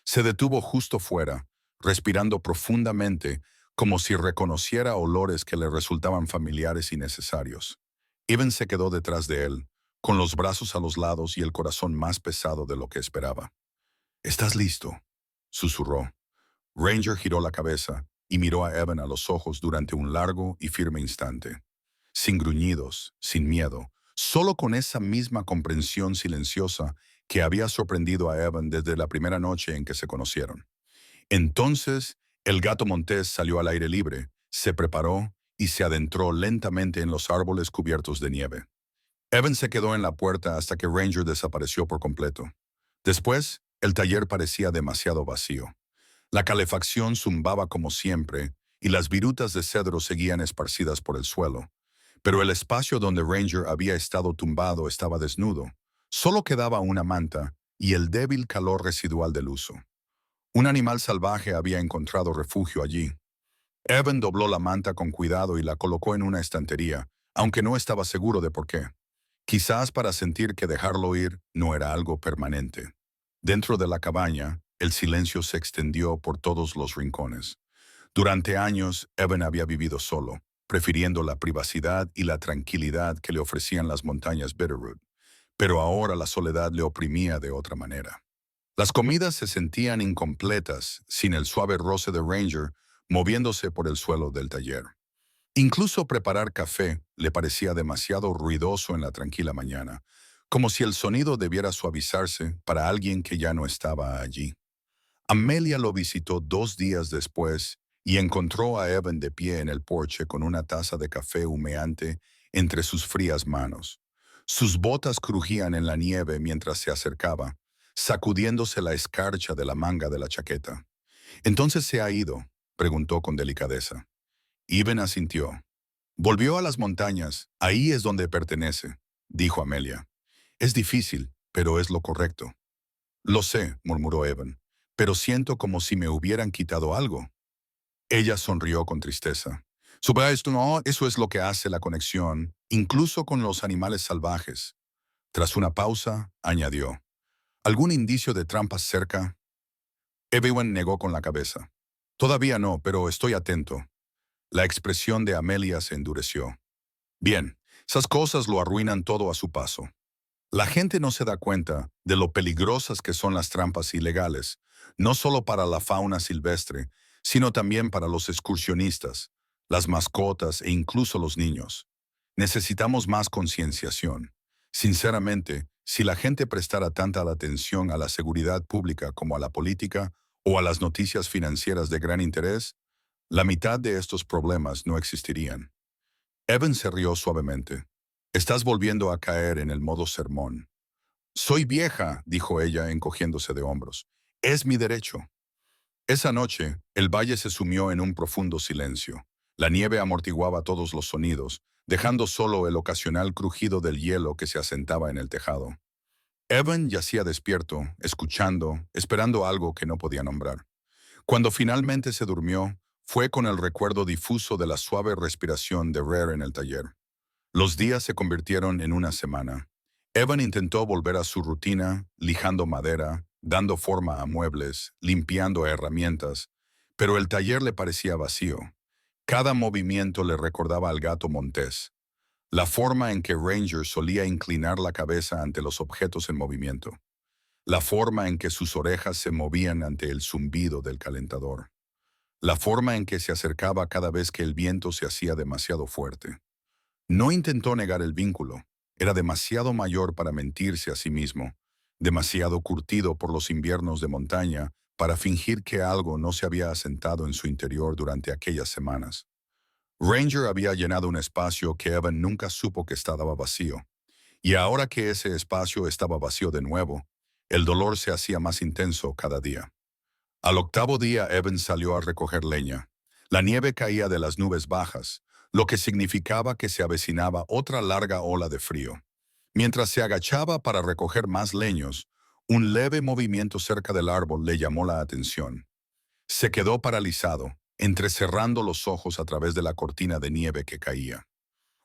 Se detuvo justo fuera, respirando profundamente, como si reconociera olores que le resultaban familiares y necesarios. Evan se quedó detrás de él, con los brazos a los lados y el corazón más pesado de lo que esperaba. «¿Estás listo?», susurró. Ranger giró la cabeza y miró a Evan a los ojos durante un largo y firme instante. Sin gruñidos, sin miedo, solo con esa misma comprensión silenciosa que había sorprendido a Evan desde la primera noche en que se conocieron. Entonces, el gato montés salió al aire libre, se preparó y se adentró lentamente en los árboles cubiertos de nieve. Evan se quedó en la puerta hasta que Ranger desapareció por completo. Después, el taller parecía demasiado vacío. La calefacción zumbaba como siempre y las virutas de cedro seguían esparcidas por el suelo. Pero el espacio donde Ranger había estado tumbado estaba desnudo. Solo quedaba una manta y el débil calor residual del uso. Un animal salvaje había encontrado refugio allí. Evan dobló la manta con cuidado y la colocó en una estantería, aunque no estaba seguro de por qué. Quizás para sentir que dejarlo ir no era algo permanente. Dentro de la cabaña, el silencio se extendió por todos los rincones. Durante años, Evan había vivido solo, prefiriendo la privacidad y la tranquilidad que le ofrecían las montañas Bitterroot. Pero ahora la soledad le oprimía de otra manera. Las comidas se sentían incompletas sin el suave roce de Ranger moviéndose por el suelo del taller. Incluso preparar café le parecía demasiado ruidoso en la tranquila mañana, como si el sonido debiera suavizarse para alguien que ya no estaba allí. Amelia lo visitó 2 días después y encontró a Evan de pie en el porche con una taza de café humeante entre sus frías manos. Sus botas crujían en la nieve mientras se acercaba, sacudiéndose la escarcha de la manga de la chaqueta. «¿Entonces se ha ido?», preguntó con delicadeza. Evan asintió. «Volvió a las montañas, ahí es donde pertenece», dijo Amelia. «Es difícil, pero es lo correcto». «Lo sé», murmuró Evan, «pero siento como si me hubieran quitado algo». Ella sonrió con tristeza. «Supongo esto no, eso es lo que hace la conexión, incluso con los animales salvajes». Tras una pausa, añadió. «¿Algún indicio de trampas cerca?». Evan negó con la cabeza. «Todavía no, pero estoy atento». La expresión de Amelia se endureció. «Bien, esas cosas lo arruinan todo a su paso. La gente no se da cuenta de lo peligrosas que son las trampas ilegales, no solo para la fauna silvestre, sino también para los excursionistas, las mascotas e incluso los niños. Necesitamos más concienciación. Sinceramente, si la gente prestara tanta atención a la seguridad pública como a la política o a las noticias financieras de gran interés, La mitad de estos problemas no existirían. Evan se rió suavemente. Estás volviendo a caer en el modo sermón. Soy vieja, dijo ella encogiéndose de hombros. Es mi derecho. Esa noche, el valle se sumió en un profundo silencio. La nieve amortiguaba todos los sonidos, dejando solo el ocasional crujido del hielo que se asentaba en el tejado. Evan yacía despierto, escuchando, esperando algo que no podía nombrar. Cuando finalmente se durmió, fue con el recuerdo difuso de la suave respiración de Rare en el taller. Los días se convirtieron en una semana. Evan intentó volver a su rutina, lijando madera, dando forma a muebles, limpiando herramientas, pero el taller le parecía vacío. Cada movimiento le recordaba al gato montés, la forma en que Ranger solía inclinar la cabeza ante los objetos en movimiento, la forma en que sus orejas se movían ante el zumbido del calentador, la forma en que se acercaba cada vez que el viento se hacía demasiado fuerte. No intentó negar el vínculo. Era demasiado mayor para mentirse a sí mismo, demasiado curtido por los inviernos de montaña para fingir que algo no se había asentado en su interior durante aquellas semanas. Ranger había llenado un espacio que Evan nunca supo que estaba vacío, y ahora que ese espacio estaba vacío de nuevo, el dolor se hacía más intenso cada día. Al octavo día, Evan salió a recoger leña. La nieve caía de las nubes bajas, lo que significaba que se avecinaba otra larga ola de frío. Mientras se agachaba para recoger más leños, un leve movimiento cerca del árbol le llamó la atención. Se quedó paralizado, entrecerrando los ojos a través de la cortina de nieve que caía.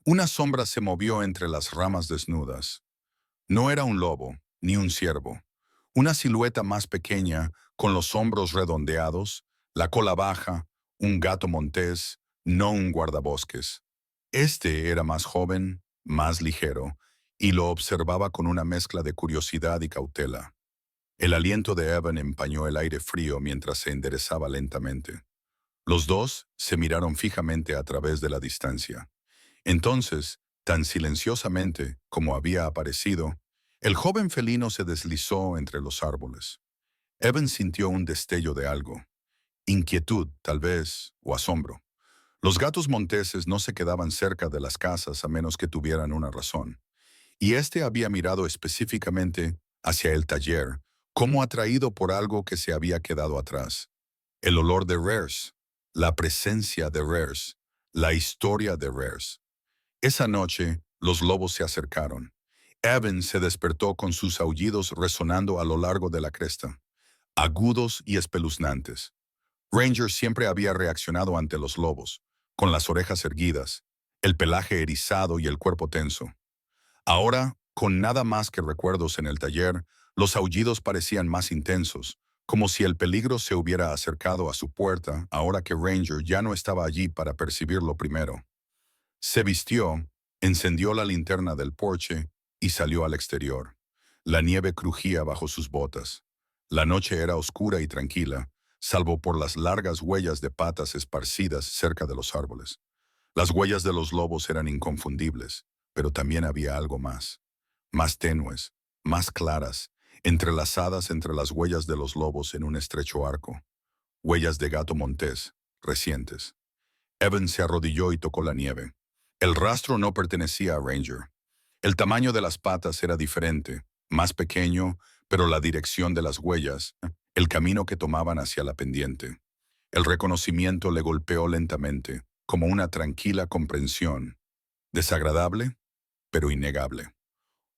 Una sombra se movió entre las ramas desnudas. No era un lobo, ni un ciervo. Una silueta más pequeña, con los hombros redondeados, la cola baja, un gato montés, no un guardabosques. Este era más joven, más ligero, y lo observaba con una mezcla de curiosidad y cautela. El aliento de Evan empañó el aire frío mientras se enderezaba lentamente. Los dos se miraron fijamente a través de la distancia. Entonces, tan silenciosamente como había aparecido, el joven felino se deslizó entre los árboles. Evan sintió un destello de algo, inquietud, tal vez, o asombro. Los gatos monteses no se quedaban cerca de las casas a menos que tuvieran una razón, y este había mirado específicamente hacia el taller, como atraído por algo que se había quedado atrás. El olor de Rares, la presencia de Rares, la historia de Rares. Esa noche, los lobos se acercaron. Evan se despertó con sus aullidos resonando a lo largo de la cresta, agudos y espeluznantes. Ranger siempre había reaccionado ante los lobos, con las orejas erguidas, el pelaje erizado y el cuerpo tenso. Ahora, con nada más que recuerdos en el taller, los aullidos parecían más intensos, como si el peligro se hubiera acercado a su puerta ahora que Ranger ya no estaba allí para percibirlo primero. Se vistió, encendió la linterna del porche y salió al exterior. La nieve crujía bajo sus botas. La noche era oscura y tranquila, salvo por las largas huellas de patas esparcidas cerca de los árboles. Las huellas de los lobos eran inconfundibles, pero también había algo más tenues, más claras, entrelazadas entre las huellas de los lobos en un estrecho arco. Huellas de gato montés, recientes. Evan se arrodilló y tocó la nieve. El rastro no pertenecía a Ranger. El tamaño de las patas era diferente, más pequeño, pero la dirección de las huellas, el camino que tomaban hacia la pendiente. El reconocimiento le golpeó lentamente, como una tranquila comprensión. Desagradable, pero innegable.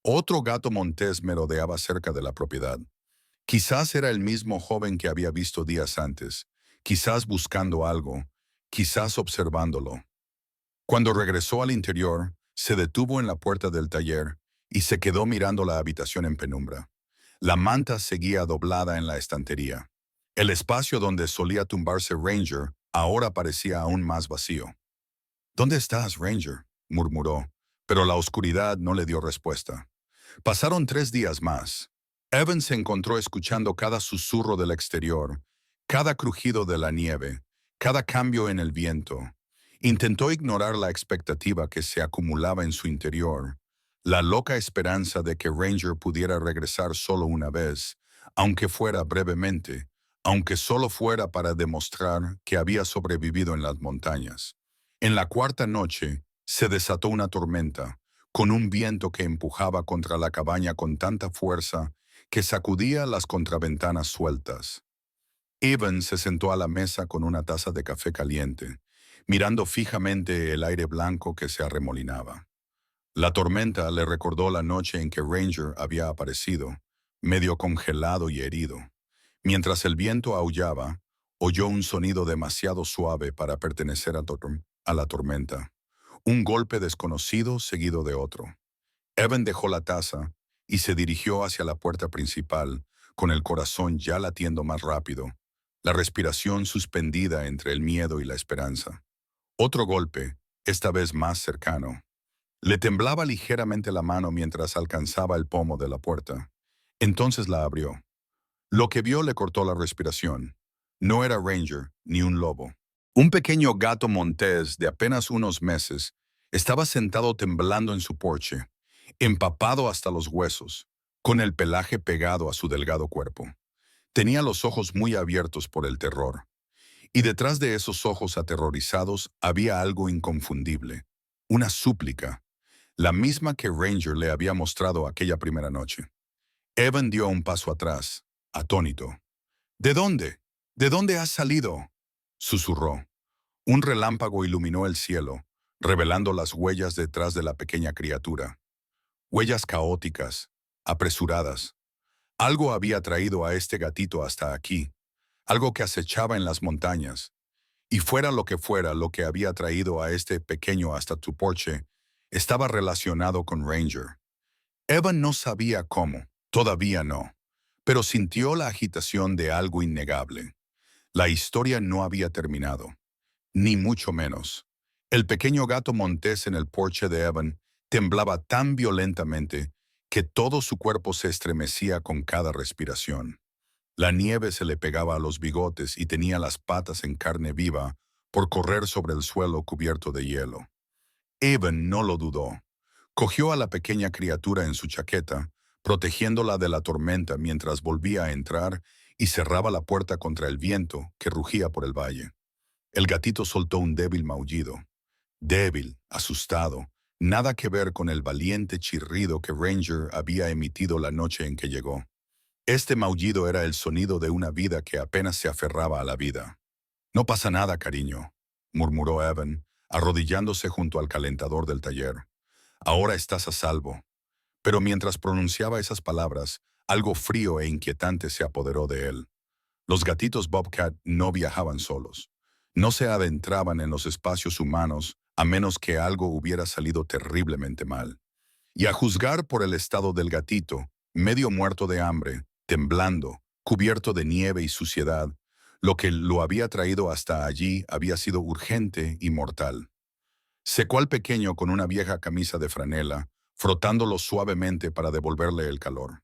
Otro gato montés merodeaba cerca de la propiedad. Quizás era el mismo joven que había visto días antes, quizás buscando algo, quizás observándolo. Cuando regresó al interior, se detuvo en la puerta del taller y se quedó mirando la habitación en penumbra. La manta seguía doblada en la estantería. El espacio donde solía tumbarse Ranger ahora parecía aún más vacío. ¿Dónde estás, Ranger?, murmuró, pero la oscuridad no le dio respuesta. Pasaron 3 días más. Evan se encontró escuchando cada susurro del exterior, cada crujido de la nieve, cada cambio en el viento. Intentó ignorar la expectativa que se acumulaba en su interior, la loca esperanza de que Ranger pudiera regresar solo una vez, aunque fuera brevemente, aunque solo fuera para demostrar que había sobrevivido en las montañas. En la cuarta noche se desató una tormenta, con un viento que empujaba contra la cabaña con tanta fuerza que sacudía las contraventanas sueltas. Evan se sentó a la mesa con una taza de café caliente, mirando fijamente el aire blanco que se arremolinaba. La tormenta le recordó la noche en que Ranger había aparecido, medio congelado y herido. Mientras el viento aullaba, oyó un sonido demasiado suave para pertenecer a la tormenta. Un golpe desconocido seguido de otro. Evan dejó la taza y se dirigió hacia la puerta principal, con el corazón ya latiendo más rápido, la respiración suspendida entre el miedo y la esperanza. Otro golpe, esta vez más cercano. Le temblaba ligeramente la mano mientras alcanzaba el pomo de la puerta. Entonces la abrió. Lo que vio le cortó la respiración. No era Ranger ni un lobo. Un pequeño gato montés de apenas unos meses estaba sentado temblando en su porche, empapado hasta los huesos, con el pelaje pegado a su delgado cuerpo. Tenía los ojos muy abiertos por el terror, y detrás de esos ojos aterrorizados había algo inconfundible, una súplica, la misma que Ranger le había mostrado aquella primera noche. Evan dio un paso atrás, atónito. ¿De dónde? ¿De dónde has salido?, susurró. Un relámpago iluminó el cielo, revelando las huellas detrás de la pequeña criatura. Huellas caóticas, apresuradas. Algo había traído a este gatito hasta aquí, algo que acechaba en las montañas. Y fuera lo que había traído a este pequeño hasta tu porche, estaba relacionado con Ranger. Evan no sabía cómo, todavía no, pero sintió la agitación de algo innegable. La historia no había terminado, ni mucho menos. El pequeño gato montés en el porche de Evan temblaba tan violentamente que todo su cuerpo se estremecía con cada respiración. La nieve se le pegaba a los bigotes y tenía las patas en carne viva por correr sobre el suelo cubierto de hielo. Evan no lo dudó. Cogió a la pequeña criatura en su chaqueta, protegiéndola de la tormenta mientras volvía a entrar y cerraba la puerta contra el viento que rugía por el valle. El gatito soltó un débil maullido. Débil, asustado, nada que ver con el valiente chirrido que Ranger había emitido la noche en que llegó. Este maullido era el sonido de una vida que apenas se aferraba a la vida. «No pasa nada, cariño», murmuró Evan, arrodillándose junto al calentador del taller. «Ahora estás a salvo». Pero mientras pronunciaba esas palabras, algo frío e inquietante se apoderó de él. Los gatitos Bobcat no viajaban solos. No se adentraban en los espacios humanos a menos que algo hubiera salido terriblemente mal. Y a juzgar por el estado del gatito, medio muerto de hambre, temblando, cubierto de nieve y suciedad, lo que lo había traído hasta allí había sido urgente y mortal. Secó al pequeño con una vieja camisa de franela, frotándolo suavemente para devolverle el calor.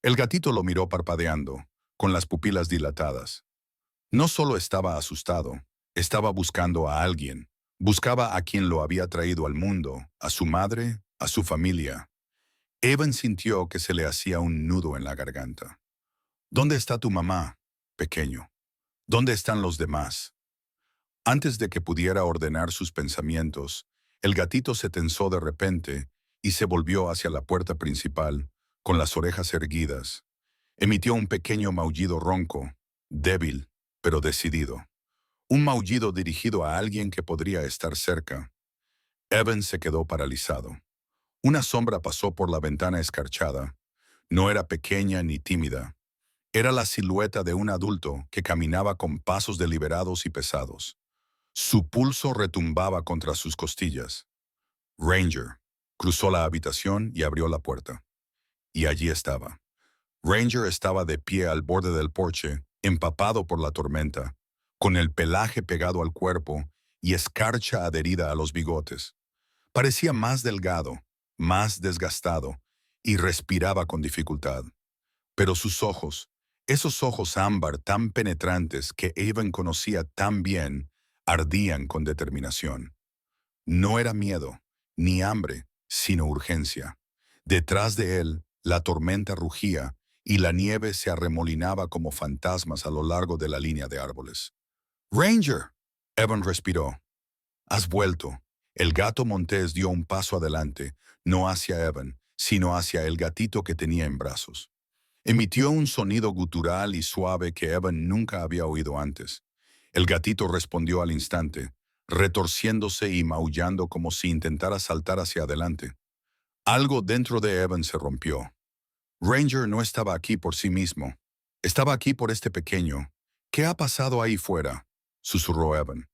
El gatito lo miró parpadeando, con las pupilas dilatadas. No solo estaba asustado, estaba buscando a alguien. Buscaba a quien lo había traído al mundo, a su madre, a su familia. Evan sintió que se le hacía un nudo en la garganta. ¿Dónde está tu mamá, pequeño? ¿Dónde están los demás? Antes de que pudiera ordenar sus pensamientos, el gatito se tensó de repente y se volvió hacia la puerta principal, con las orejas erguidas. Emitió un pequeño maullido ronco, débil, pero decidido. Un maullido dirigido a alguien que podría estar cerca. Evan se quedó paralizado. Una sombra pasó por la ventana escarchada. No era pequeña ni tímida. Era la silueta de un adulto que caminaba con pasos deliberados y pesados. Su pulso retumbaba contra sus costillas. Ranger. Cruzó la habitación y abrió la puerta. Y allí estaba. Ranger estaba de pie al borde del porche, empapado por la tormenta, con el pelaje pegado al cuerpo y escarcha adherida a los bigotes. Parecía más delgado, más desgastado, y respiraba con dificultad. Pero sus ojos, esos ojos ámbar tan penetrantes que Evan conocía tan bien, ardían con determinación. No era miedo, ni hambre, sino urgencia. Detrás de él, la tormenta rugía, y la nieve se arremolinaba como fantasmas a lo largo de la línea de árboles. ¡Ranger! Evan respiró. Has vuelto. El gato montés dio un paso adelante, no hacia Evan, sino hacia el gatito que tenía en brazos. Emitió un sonido gutural y suave que Evan nunca había oído antes. El gatito respondió al instante, retorciéndose y maullando como si intentara saltar hacia adelante. Algo dentro de Evan se rompió. Ranger no estaba aquí por sí mismo. Estaba aquí por este pequeño. ¿Qué ha pasado ahí fuera?, susurró Evan.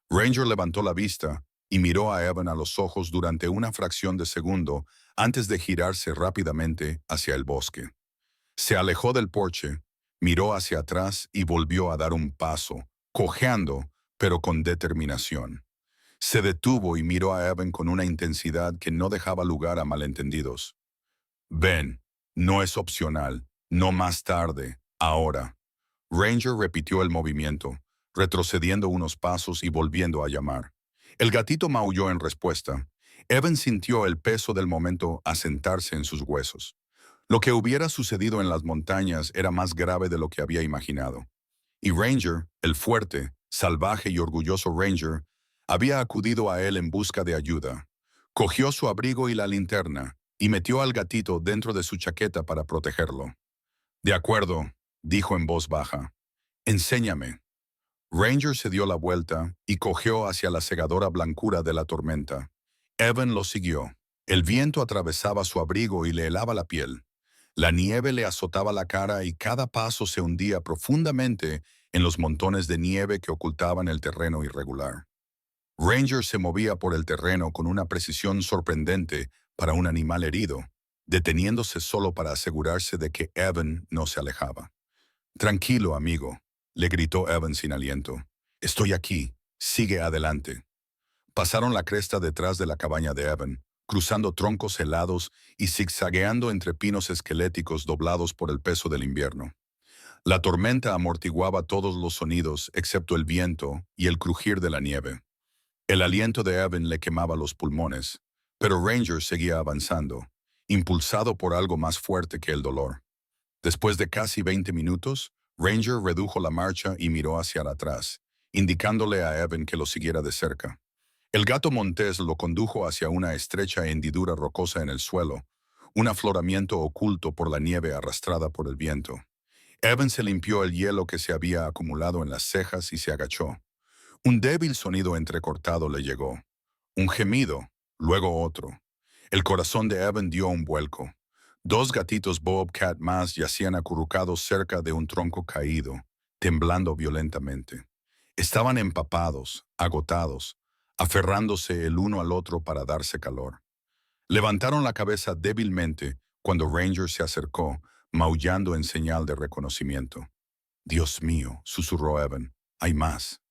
Ranger levantó la vista y miró a Evan a los ojos durante una fracción de segundo antes de girarse rápidamente hacia el bosque. Se alejó del porche, miró hacia atrás y volvió a dar un paso, cojeando, pero con determinación. Se detuvo y miró a Evan con una intensidad que no dejaba lugar a malentendidos. Ven, no es opcional, no más tarde, ahora. Ranger repitió el movimiento, retrocediendo unos pasos y volviendo a llamar. El gatito maulló en respuesta. Evan sintió el peso del momento asentarse en sus huesos. Lo que hubiera sucedido en las montañas era más grave de lo que había imaginado. Y Ranger, el fuerte, salvaje y orgulloso Ranger, había acudido a él en busca de ayuda. Cogió su abrigo y la linterna, y metió al gatito dentro de su chaqueta para protegerlo. De acuerdo, dijo en voz baja. Enséñame. Ranger se dio la vuelta y cogió hacia la cegadora blancura de la tormenta. Evan lo siguió. El viento atravesaba su abrigo y le helaba la piel. La nieve le azotaba la cara y cada paso se hundía profundamente en los montones de nieve que ocultaban el terreno irregular. Ranger se movía por el terreno con una precisión sorprendente para un animal herido, deteniéndose solo para asegurarse de que Evan no se alejaba. Tranquilo, amigo, le gritó Evan sin aliento. Estoy aquí, sigue adelante. Pasaron la cresta detrás de la cabaña de Evan, cruzando troncos helados y zigzagueando entre pinos esqueléticos doblados por el peso del invierno. La tormenta amortiguaba todos los sonidos excepto el viento y el crujir de la nieve. El aliento de Evan le quemaba los pulmones, pero Ranger seguía avanzando, impulsado por algo más fuerte que el dolor. Después de casi 20 minutos, Ranger redujo la marcha y miró hacia atrás, indicándole a Evan que lo siguiera de cerca. El gato montés lo condujo hacia una estrecha hendidura rocosa en el suelo, un afloramiento oculto por la nieve arrastrada por el viento. Evan se limpió el hielo que se había acumulado en las cejas y se agachó. Un débil sonido entrecortado le llegó. Un gemido, luego otro. El corazón de Evan dio un vuelco. Dos gatitos Bobcat más yacían acurrucados cerca de un tronco caído, temblando violentamente. Estaban empapados, agotados, aferrándose el uno al otro para darse calor. Levantaron la cabeza débilmente cuando Ranger se acercó, maullando en señal de reconocimiento. «Dios mío», susurró Evan, «hay más».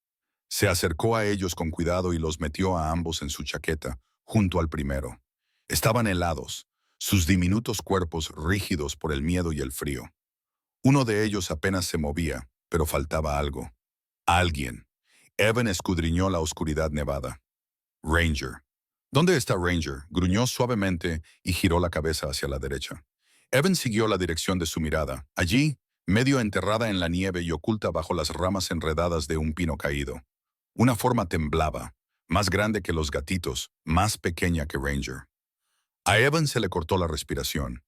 Se acercó a ellos con cuidado y los metió a ambos en su chaqueta, junto al primero. Estaban helados, sus diminutos cuerpos rígidos por el miedo y el frío. Uno de ellos apenas se movía, pero faltaba algo. Alguien. Evan escudriñó la oscuridad nevada. Ranger. ¿Dónde está Ranger?, gruñó suavemente y giró la cabeza hacia la derecha. Evan siguió la dirección de su mirada. Allí, medio enterrada en la nieve y oculta bajo las ramas enredadas de un pino caído. Una forma temblaba, más grande que los gatitos, más pequeña que Ranger. A Evan se le cortó la respiración.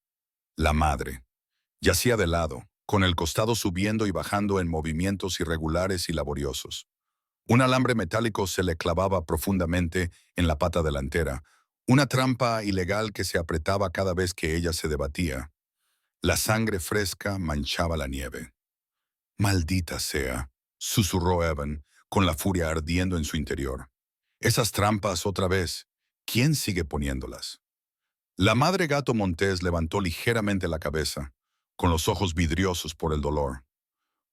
La madre. Yacía de lado, con el costado subiendo y bajando en movimientos irregulares y laboriosos. Un alambre metálico se le clavaba profundamente en la pata delantera, una trampa ilegal que se apretaba cada vez que ella se debatía. La sangre fresca manchaba la nieve. «Maldita sea», susurró Evan, con la furia ardiendo en su interior. «Esas trampas otra vez. ¿Quién sigue poniéndolas?». La madre gato montés levantó ligeramente la cabeza, con los ojos vidriosos por el dolor.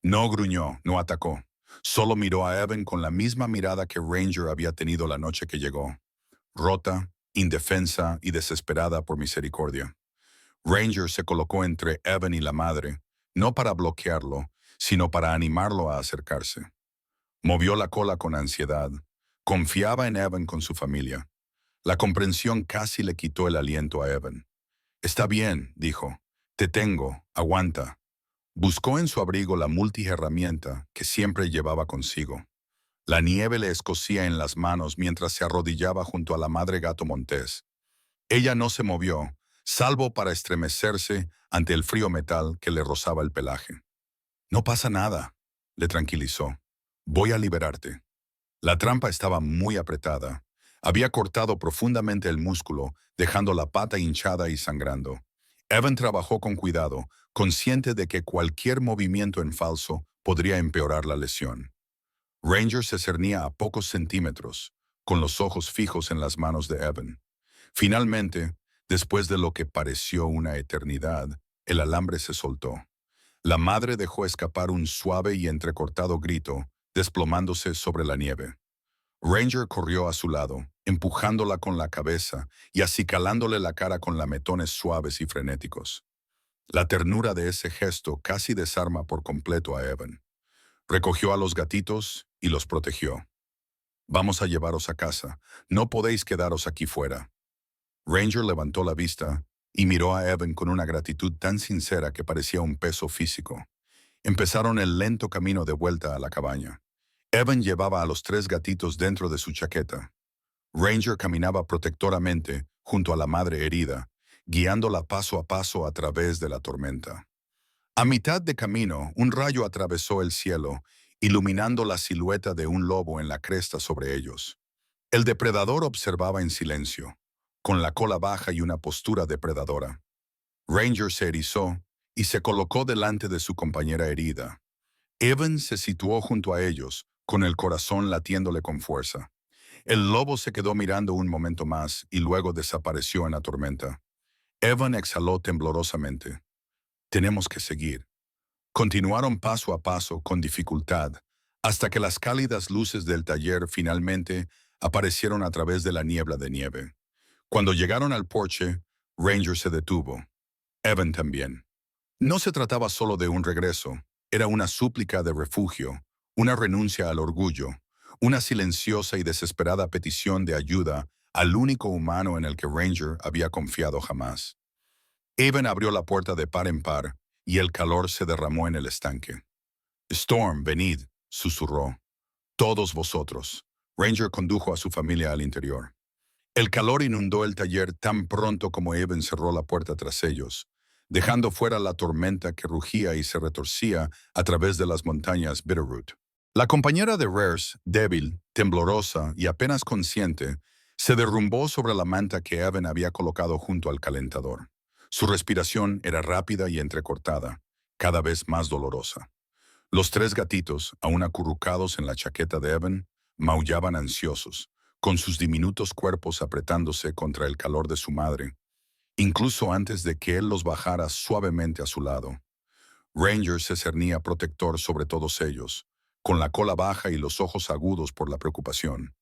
No gruñó, no atacó. Solo miró a Evan con la misma mirada que Ranger había tenido la noche que llegó. Rota, indefensa y desesperada por misericordia. Ranger se colocó entre Evan y la madre, no para bloquearlo, sino para animarlo a acercarse. Movió la cola con ansiedad. Confiaba en Evan con su familia. La comprensión casi le quitó el aliento a Evan. «Está bien», dijo. Te tengo, aguanta. Buscó en su abrigo la multiherramienta que siempre llevaba consigo. La nieve le escocía en las manos mientras se arrodillaba junto a la madre gato montés. Ella no se movió, salvo para estremecerse ante el frío metal que le rozaba el pelaje. No pasa nada, le tranquilizó. Voy a liberarte. La trampa estaba muy apretada. Había cortado profundamente el músculo, dejando la pata hinchada y sangrando. Evan trabajó con cuidado, consciente de que cualquier movimiento en falso podría empeorar la lesión. Ranger se cernía a pocos centímetros, con los ojos fijos en las manos de Evan. Finalmente, después de lo que pareció una eternidad, el alambre se soltó. La madre dejó escapar un suave y entrecortado grito, desplomándose sobre la nieve. Ranger corrió a su lado, empujándola con la cabeza y acicalándole la cara con lametones suaves y frenéticos. La ternura de ese gesto casi desarma por completo a Evan. Recogió a los gatitos y los protegió. Vamos a llevaros a casa. No podéis quedaros aquí fuera. Ranger levantó la vista y miró a Evan con una gratitud tan sincera que parecía un peso físico. Empezaron el lento camino de vuelta a la cabaña. Evan llevaba a los 3 gatitos dentro de su chaqueta. Ranger caminaba protectoramente junto a la madre herida, guiándola paso a paso a través de la tormenta. A mitad de camino, un rayo atravesó el cielo, iluminando la silueta de un lobo en la cresta sobre ellos. El depredador observaba en silencio, con la cola baja y una postura depredadora. Ranger se erizó y se colocó delante de su compañera herida. Evan se situó junto a ellos, con el corazón latiéndole con fuerza. El lobo se quedó mirando un momento más y luego desapareció en la tormenta. Evan exhaló temblorosamente. Tenemos que seguir. Continuaron paso a paso con dificultad, hasta que las cálidas luces del taller finalmente aparecieron a través de la niebla de nieve. Cuando llegaron al porche, Ranger se detuvo. Evan también. No se trataba solo de un regreso, era una súplica de refugio, una renuncia al orgullo, una silenciosa y desesperada petición de ayuda al único humano en el que Ranger había confiado jamás. Evan abrió la puerta de par en par y el calor se derramó en el estanque. Storm, venid, susurró. Todos vosotros. Ranger condujo a su familia al interior. El calor inundó el taller tan pronto como Evan cerró la puerta tras ellos, dejando fuera la tormenta que rugía y se retorcía a través de las montañas Bitterroot. La compañera de Rares, débil, temblorosa y apenas consciente, se derrumbó sobre la manta que Evan había colocado junto al calentador. Su respiración era rápida y entrecortada, cada vez más dolorosa. Los 3 gatitos, aún acurrucados en la chaqueta de Evan, maullaban ansiosos, con sus diminutos cuerpos apretándose contra el calor de su madre, incluso antes de que él los bajara suavemente a su lado. Ranger se cernía protector sobre todos ellos, con la cola baja y los ojos agudos por la preocupación.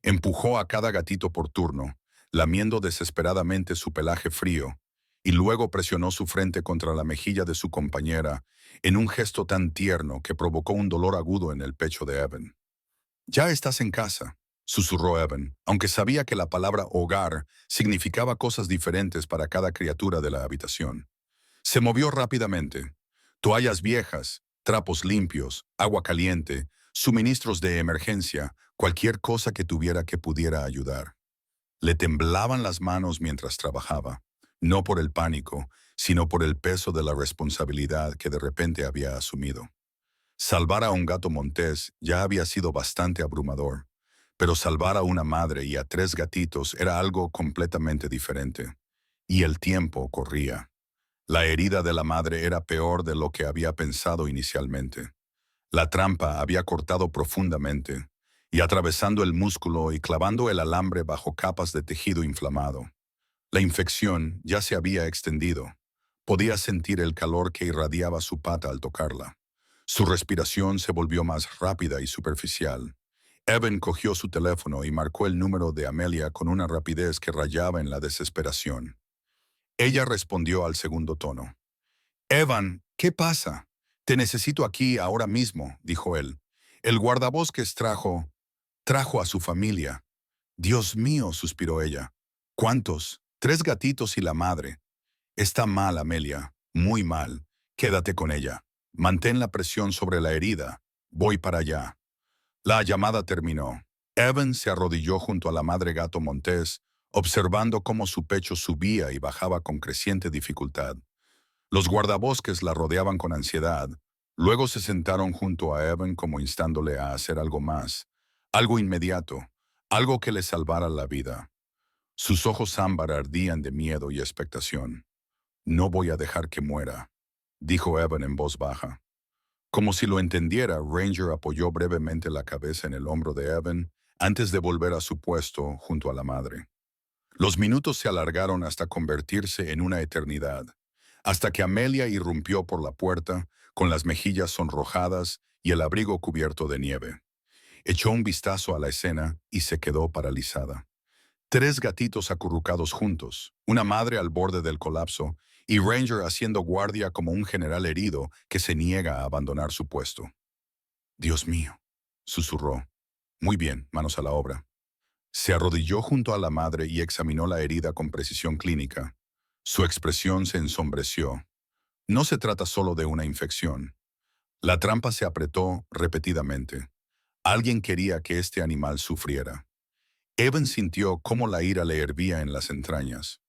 Empujó a cada gatito por turno, lamiendo desesperadamente su pelaje frío, y luego presionó su frente contra la mejilla de su compañera en un gesto tan tierno que provocó un dolor agudo en el pecho de Evan. «Ya estás en casa», susurró Evan, aunque sabía que la palabra hogar significaba cosas diferentes para cada criatura de la habitación. Se movió rápidamente. Toallas viejas, trapos limpios, agua caliente, suministros de emergencia, cualquier cosa que tuviera que pudiera ayudar. Le temblaban las manos mientras trabajaba, no por el pánico, sino por el peso de la responsabilidad que de repente había asumido. Salvar a un gato montés ya había sido bastante abrumador, pero salvar a una madre y a 3 gatitos era algo completamente diferente. Y el tiempo corría. La herida de la madre era peor de lo que había pensado inicialmente. La trampa había cortado profundamente, y atravesando el músculo y clavando el alambre bajo capas de tejido inflamado. La infección ya se había extendido. Podía sentir el calor que irradiaba su pata al tocarla. Su respiración se volvió más rápida y superficial. Evan cogió su teléfono y marcó el número de Amelia con una rapidez que rayaba en la desesperación. Ella respondió al segundo tono. «Evan, ¿qué pasa? Te necesito aquí ahora mismo», dijo él. «El guardabosques trajo a su familia». «Dios mío», suspiró ella. «¿Cuántos? 3 gatitos y la madre». «Está mal, Amelia. Muy mal. Quédate con ella. Mantén la presión sobre la herida. Voy para allá. La llamada terminó. Evan se arrodilló junto a la madre gato montés, observando cómo su pecho subía y bajaba con creciente dificultad. Los guardabosques la rodeaban con ansiedad. Luego se sentaron junto a Evan como instándole a hacer algo más, algo inmediato, algo que le salvara la vida. Sus ojos ámbar ardían de miedo y expectación. No voy a dejar que muera, dijo Evan en voz baja. Como si lo entendiera, Ranger apoyó brevemente la cabeza en el hombro de Evan antes de volver a su puesto junto a la madre. Los minutos se alargaron hasta convertirse en una eternidad, hasta que Amelia irrumpió por la puerta, con las mejillas sonrojadas y el abrigo cubierto de nieve. Echó un vistazo a la escena y se quedó paralizada. Tres gatitos acurrucados juntos, una madre al borde del colapso y Ranger haciendo guardia como un general herido que se niega a abandonar su puesto. «Dios mío», susurró. «Muy bien, manos a la obra». Se arrodilló junto a la madre y examinó la herida con precisión clínica. Su expresión se ensombreció. No se trata solo de una infección. La trampa se apretó repetidamente. Alguien quería que este animal sufriera. Evan sintió cómo la ira le hervía en las entrañas.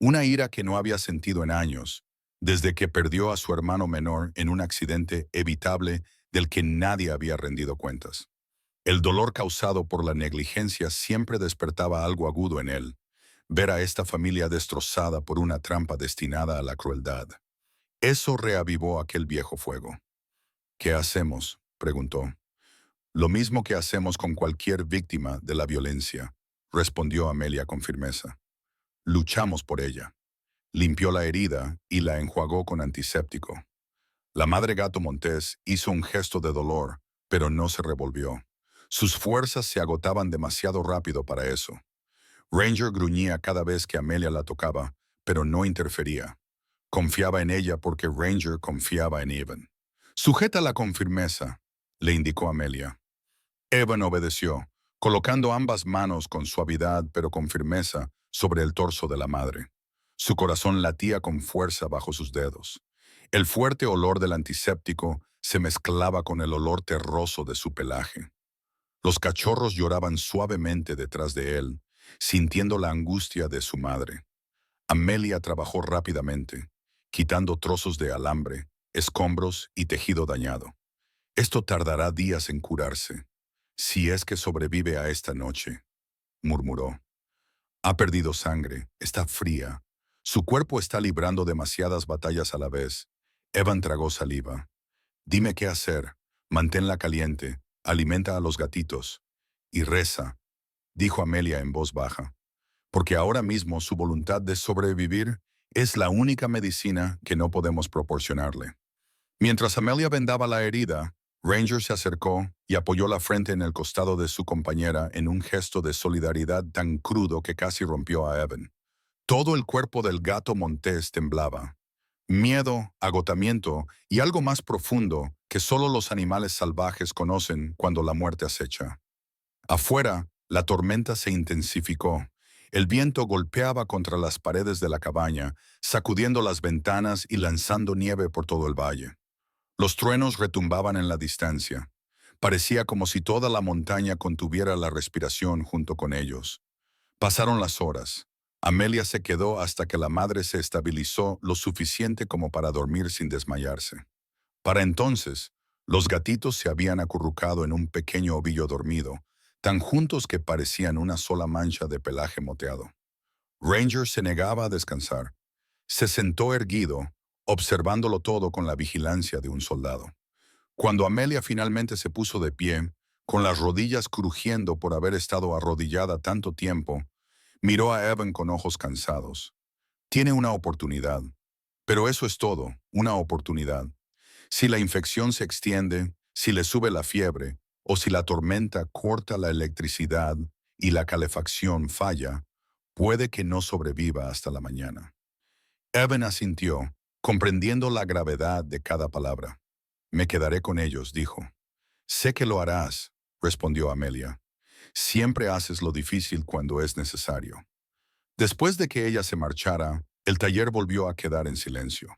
Una ira que no había sentido en años, desde que perdió a su hermano menor en un accidente evitable del que nadie había rendido cuentas. El dolor causado por la negligencia siempre despertaba algo agudo en él. Ver a esta familia destrozada por una trampa destinada a la crueldad. Eso reavivó aquel viejo fuego. «¿Qué hacemos?», preguntó. «Lo mismo que hacemos con cualquier víctima de la violencia», respondió Amelia con firmeza. «Luchamos por ella». Limpió la herida y la enjuagó con antiséptico. La madre gato montés hizo un gesto de dolor, pero no se revolvió. Sus fuerzas se agotaban demasiado rápido para eso. Ranger gruñía cada vez que Amelia la tocaba, pero no interfería. Confiaba en ella porque Ranger confiaba en Evan. «Sujétala con firmeza», le indicó Amelia. Evan obedeció, colocando ambas manos con suavidad pero con firmeza sobre el torso de la madre. Su corazón latía con fuerza bajo sus dedos. El fuerte olor del antiséptico se mezclaba con el olor terroso de su pelaje. Los cachorros lloraban suavemente detrás de él, sintiendo la angustia de su madre. Amelia trabajó rápidamente, quitando trozos de alambre, escombros y tejido dañado. «Esto tardará días en curarse, si es que sobrevive a esta noche», murmuró. «Ha perdido sangre, está fría. Su cuerpo está librando demasiadas batallas a la vez». Evan tragó saliva. «Dime qué hacer. Manténla caliente, alimenta a los gatitos. Y reza», dijo Amelia en voz baja, «porque ahora mismo su voluntad de sobrevivir es la única medicina que no podemos proporcionarle». Mientras Amelia vendaba la herida, Ranger se acercó y apoyó la frente en el costado de su compañera en un gesto de solidaridad tan crudo que casi rompió a Evan. Todo el cuerpo del gato montés temblaba. Miedo, agotamiento y algo más profundo que solo los animales salvajes conocen cuando la muerte acecha. Afuera, la tormenta se intensificó. El viento golpeaba contra las paredes de la cabaña, sacudiendo las ventanas y lanzando nieve por todo el valle. Los truenos retumbaban en la distancia. Parecía como si toda la montaña contuviera la respiración junto con ellos. Pasaron las horas. Amelia se quedó hasta que la madre se estabilizó lo suficiente como para dormir sin desmayarse. Para entonces, los gatitos se habían acurrucado en un pequeño ovillo dormido, tan juntos que parecían una sola mancha de pelaje moteado. Ranger se negaba a descansar. Se sentó erguido, observándolo todo con la vigilancia de un soldado. Cuando Amelia finalmente se puso de pie, con las rodillas crujiendo por haber estado arrodillada tanto tiempo, miró a Evan con ojos cansados. «Tiene una oportunidad. Pero eso es todo, una oportunidad. Si la infección se extiende, si le sube la fiebre, o si la tormenta corta la electricidad y la calefacción falla, puede que no sobreviva hasta la mañana». Evan asintió, comprendiendo la gravedad de cada palabra. «Me quedaré con ellos», dijo. «Sé que lo harás», respondió Amelia. «Siempre haces lo difícil cuando es necesario». Después de que ella se marchara, el taller volvió a quedar en silencio.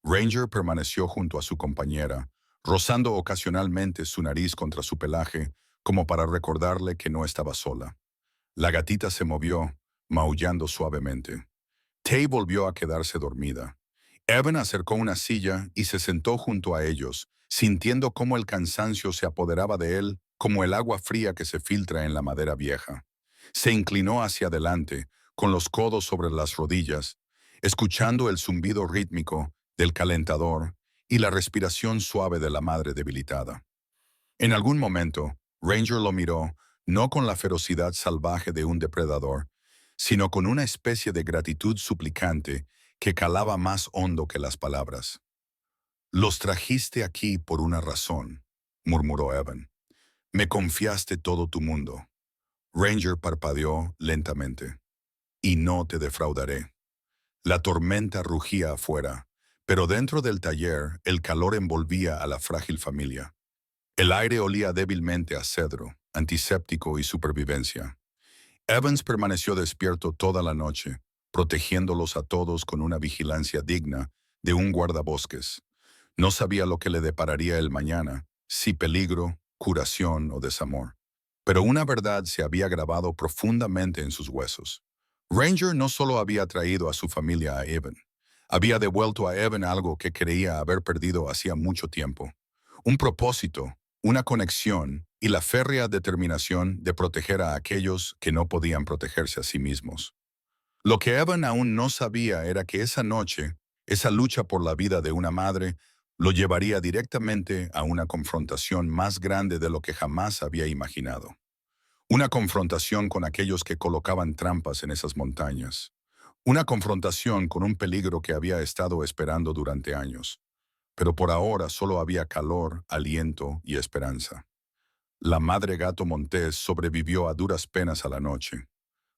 Ranger permaneció junto a su compañera, rozando ocasionalmente su nariz contra su pelaje, como para recordarle que no estaba sola. La gatita se movió, maullando suavemente. Tay volvió a quedarse dormida. Evan acercó una silla y se sentó junto a ellos, sintiendo cómo el cansancio se apoderaba de él como el agua fría que se filtra en la madera vieja. Se inclinó hacia adelante, con los codos sobre las rodillas, escuchando el zumbido rítmico del calentador y la respiración suave de la madre debilitada. En algún momento, Ranger lo miró, no con la ferocidad salvaje de un depredador, sino con una especie de gratitud suplicante que calaba más hondo que las palabras. «Los trajiste aquí por una razón», murmuró Evan. «Me confiaste todo tu mundo». Ranger parpadeó lentamente. «Y no te defraudaré». La tormenta rugía afuera, pero dentro del taller el calor envolvía a la frágil familia. El aire olía débilmente a cedro, antiséptico y supervivencia. Evans permaneció despierto toda la noche, protegiéndolos a todos con una vigilancia digna de un guardabosques. No sabía lo que le depararía el mañana, si peligro, curación o desamor. Pero una verdad se había grabado profundamente en sus huesos. Ranger no solo había traído a su familia a Evan, había devuelto a Evan algo que creía haber perdido hacía mucho tiempo. Un propósito, una conexión y la férrea determinación de proteger a aquellos que no podían protegerse a sí mismos. Lo que Evan aún no sabía era que esa noche, esa lucha por la vida de una madre, lo llevaría directamente a una confrontación más grande de lo que jamás había imaginado. Una confrontación con aquellos que colocaban trampas en esas montañas. Una confrontación con un peligro que había estado esperando durante años. Pero por ahora solo había calor, aliento y esperanza. La madre gato montés sobrevivió a duras penas a la noche.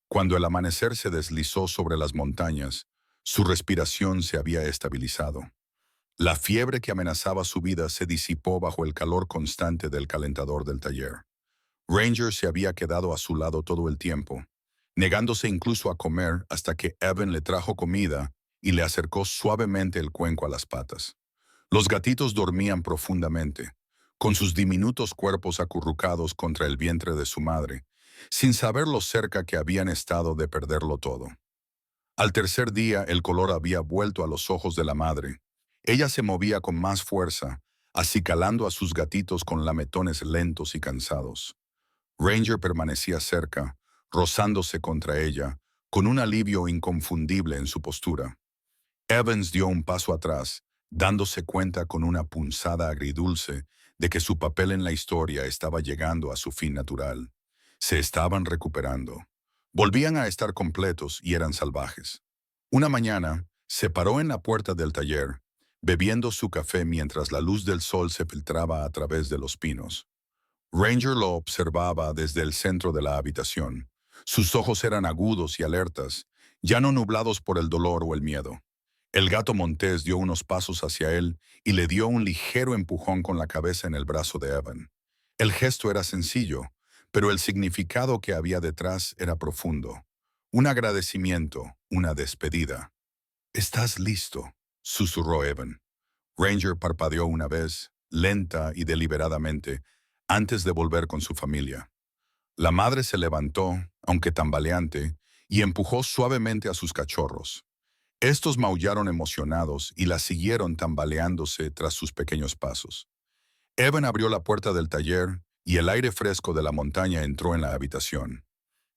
Cuando el amanecer se deslizó sobre las montañas, su respiración se había estabilizado. La fiebre que amenazaba su vida se disipó bajo el calor constante del calentador del taller. Ranger se había quedado a su lado todo el tiempo, negándose incluso a comer hasta que Evan le trajo comida y le acercó suavemente el cuenco a las patas. Los gatitos dormían profundamente, con sus diminutos cuerpos acurrucados contra el vientre de su madre, sin saber lo cerca que habían estado de perderlo todo. Al tercer día el color había vuelto a los ojos de la madre. Ella se movía con más fuerza, acicalando a sus gatitos con lametones lentos y cansados. Ranger permanecía cerca, rozándose contra ella, con un alivio inconfundible en su postura. Evans dio un paso atrás, dándose cuenta con una punzada agridulce de que su papel en la historia estaba llegando a su fin natural. Se estaban recuperando. Volvían a estar completos y eran salvajes. Una mañana, se paró en la puerta del taller, bebiendo su café mientras la luz del sol se filtraba a través de los pinos. Ranger lo observaba desde el centro de la habitación. Sus ojos eran agudos y alertas, ya no nublados por el dolor o el miedo. El gato montés dio unos pasos hacia él y le dio un ligero empujón con la cabeza en el brazo de Evan. El gesto era sencillo, pero el significado que había detrás era profundo. Un agradecimiento, una despedida. «¿Estás listo?», susurró Evan. Ranger parpadeó una vez, lenta y deliberadamente, antes de volver con su familia. La madre se levantó, aunque tambaleante, y empujó suavemente a sus cachorros. Estos maullaron emocionados y la siguieron tambaleándose tras sus pequeños pasos. Evan abrió la puerta del taller y el aire fresco de la montaña entró en la habitación.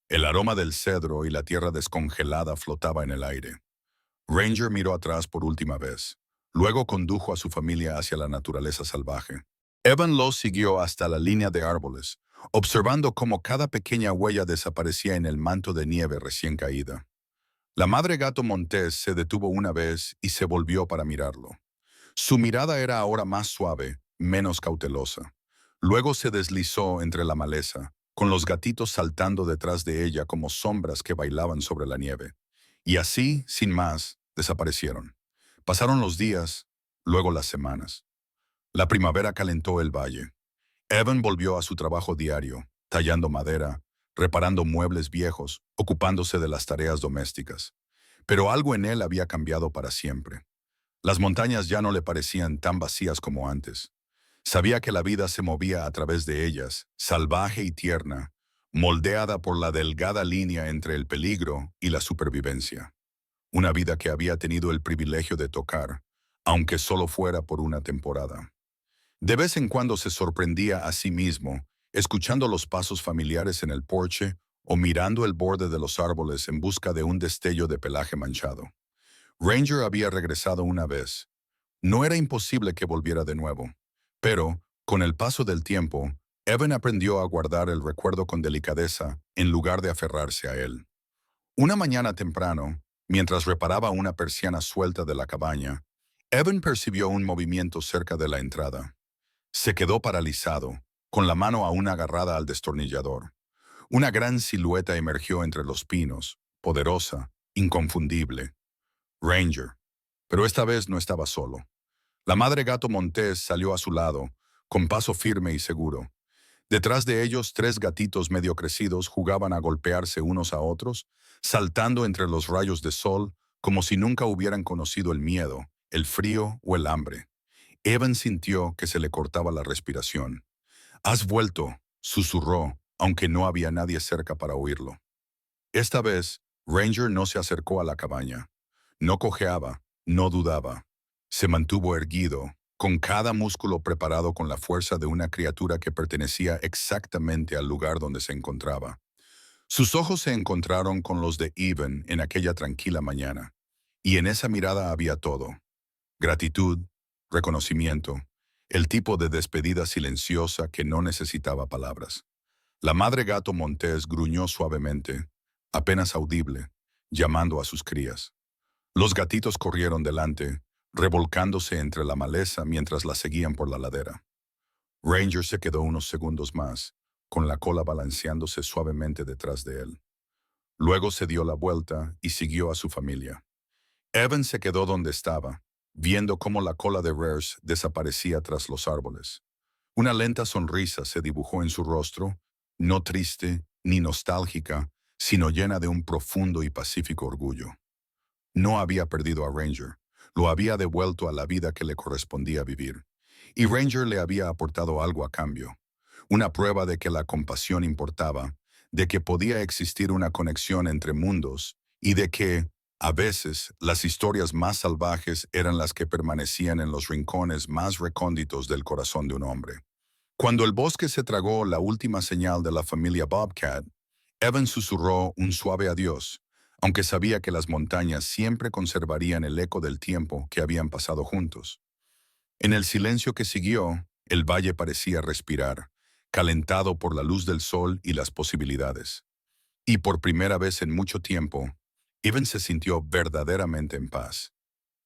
El aroma del cedro y la tierra descongelada flotaba en el aire. Ranger miró atrás por última vez. Luego condujo a su familia hacia la naturaleza salvaje. Evan los siguió hasta la línea de árboles, observando cómo cada pequeña huella desaparecía en el manto de nieve recién caída. La madre gato montés se detuvo una vez y se volvió para mirarlo. Su mirada era ahora más suave, menos cautelosa. Luego se deslizó entre la maleza, con los gatitos saltando detrás de ella como sombras que bailaban sobre la nieve. Y así, sin más, desaparecieron. Pasaron los días, luego las semanas. La primavera calentó el valle. Evan volvió a su trabajo diario, tallando madera, reparando muebles viejos, ocupándose de las tareas domésticas. Pero algo en él había cambiado para siempre. Las montañas ya no le parecían tan vacías como antes. Sabía que la vida se movía a través de ellas, salvaje y tierna, moldeada por la delgada línea entre el peligro y la supervivencia. Una vida que había tenido el privilegio de tocar, aunque solo fuera por una temporada. De vez en cuando se sorprendía a sí mismo, escuchando los pasos familiares en el porche o mirando el borde de los árboles en busca de un destello de pelaje manchado. Ranger había regresado una vez. No era imposible que volviera de nuevo. Pero, con el paso del tiempo, Evan aprendió a guardar el recuerdo con delicadeza en lugar de aferrarse a él. Una mañana temprano, mientras reparaba una persiana suelta de la cabaña, Evan percibió un movimiento cerca de la entrada. Se quedó paralizado, con la mano aún agarrada al destornillador. Una gran silueta emergió entre los pinos, poderosa, inconfundible. Ranger. Pero esta vez no estaba solo. La madre gato Montés salió a su lado, con paso firme y seguro. Detrás de ellos, tres gatitos medio crecidos jugaban a golpearse unos a otros, saltando entre los rayos de sol, como si nunca hubieran conocido el miedo, el frío o el hambre. Evan sintió que se le cortaba la respiración. «Has vuelto», susurró, aunque no había nadie cerca para oírlo. Esta vez, Ranger no se acercó a la cabaña. No cojeaba, no dudaba. Se mantuvo erguido, con cada músculo preparado con la fuerza de una criatura que pertenecía exactamente al lugar donde se encontraba. Sus ojos se encontraron con los de Evan en aquella tranquila mañana, y en esa mirada había todo. Gratitud, reconocimiento, el tipo de despedida silenciosa que no necesitaba palabras. La madre gato Montés gruñó suavemente, apenas audible, llamando a sus crías. Los gatitos corrieron delante, revolcándose entre la maleza mientras la seguían por la ladera. Ranger se quedó unos segundos más, con la cola balanceándose suavemente detrás de él. Luego se dio la vuelta y siguió a su familia. Evan se quedó donde estaba, viendo cómo la cola de Rares desaparecía tras los árboles. Una lenta sonrisa se dibujó en su rostro, no triste ni nostálgica, sino llena de un profundo y pacífico orgullo. No había perdido a Ranger, lo había devuelto a la vida que le correspondía vivir. Y Ranger le había aportado algo a cambio, una prueba de que la compasión importaba, de que podía existir una conexión entre mundos y de que, a veces, las historias más salvajes eran las que permanecían en los rincones más recónditos del corazón de un hombre. Cuando el bosque se tragó la última señal de la familia Bobcat, Evan susurró un suave adiós, aunque sabía que las montañas siempre conservarían el eco del tiempo que habían pasado juntos. En el silencio que siguió, el valle parecía respirar, calentado por la luz del sol y las posibilidades. Y por primera vez en mucho tiempo, Evan se sintió verdaderamente en paz.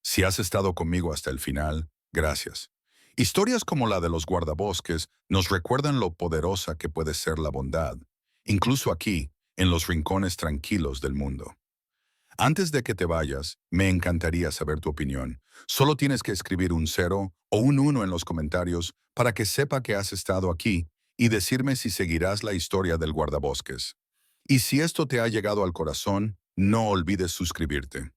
Si has estado conmigo hasta el final, gracias. Historias como la de los guardabosques nos recuerdan lo poderosa que puede ser la bondad, incluso aquí, en los rincones tranquilos del mundo. Antes de que te vayas, me encantaría saber tu opinión. Solo tienes que escribir un 0 o un 1 en los comentarios para que sepa que has estado aquí y decirme si seguirás la historia del guardabosques. Y si esto te ha llegado al corazón, no olvides suscribirte.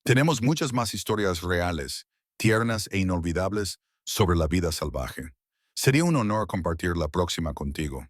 Tenemos muchas más historias reales, tiernas e inolvidables sobre la vida salvaje. Sería un honor compartir la próxima contigo.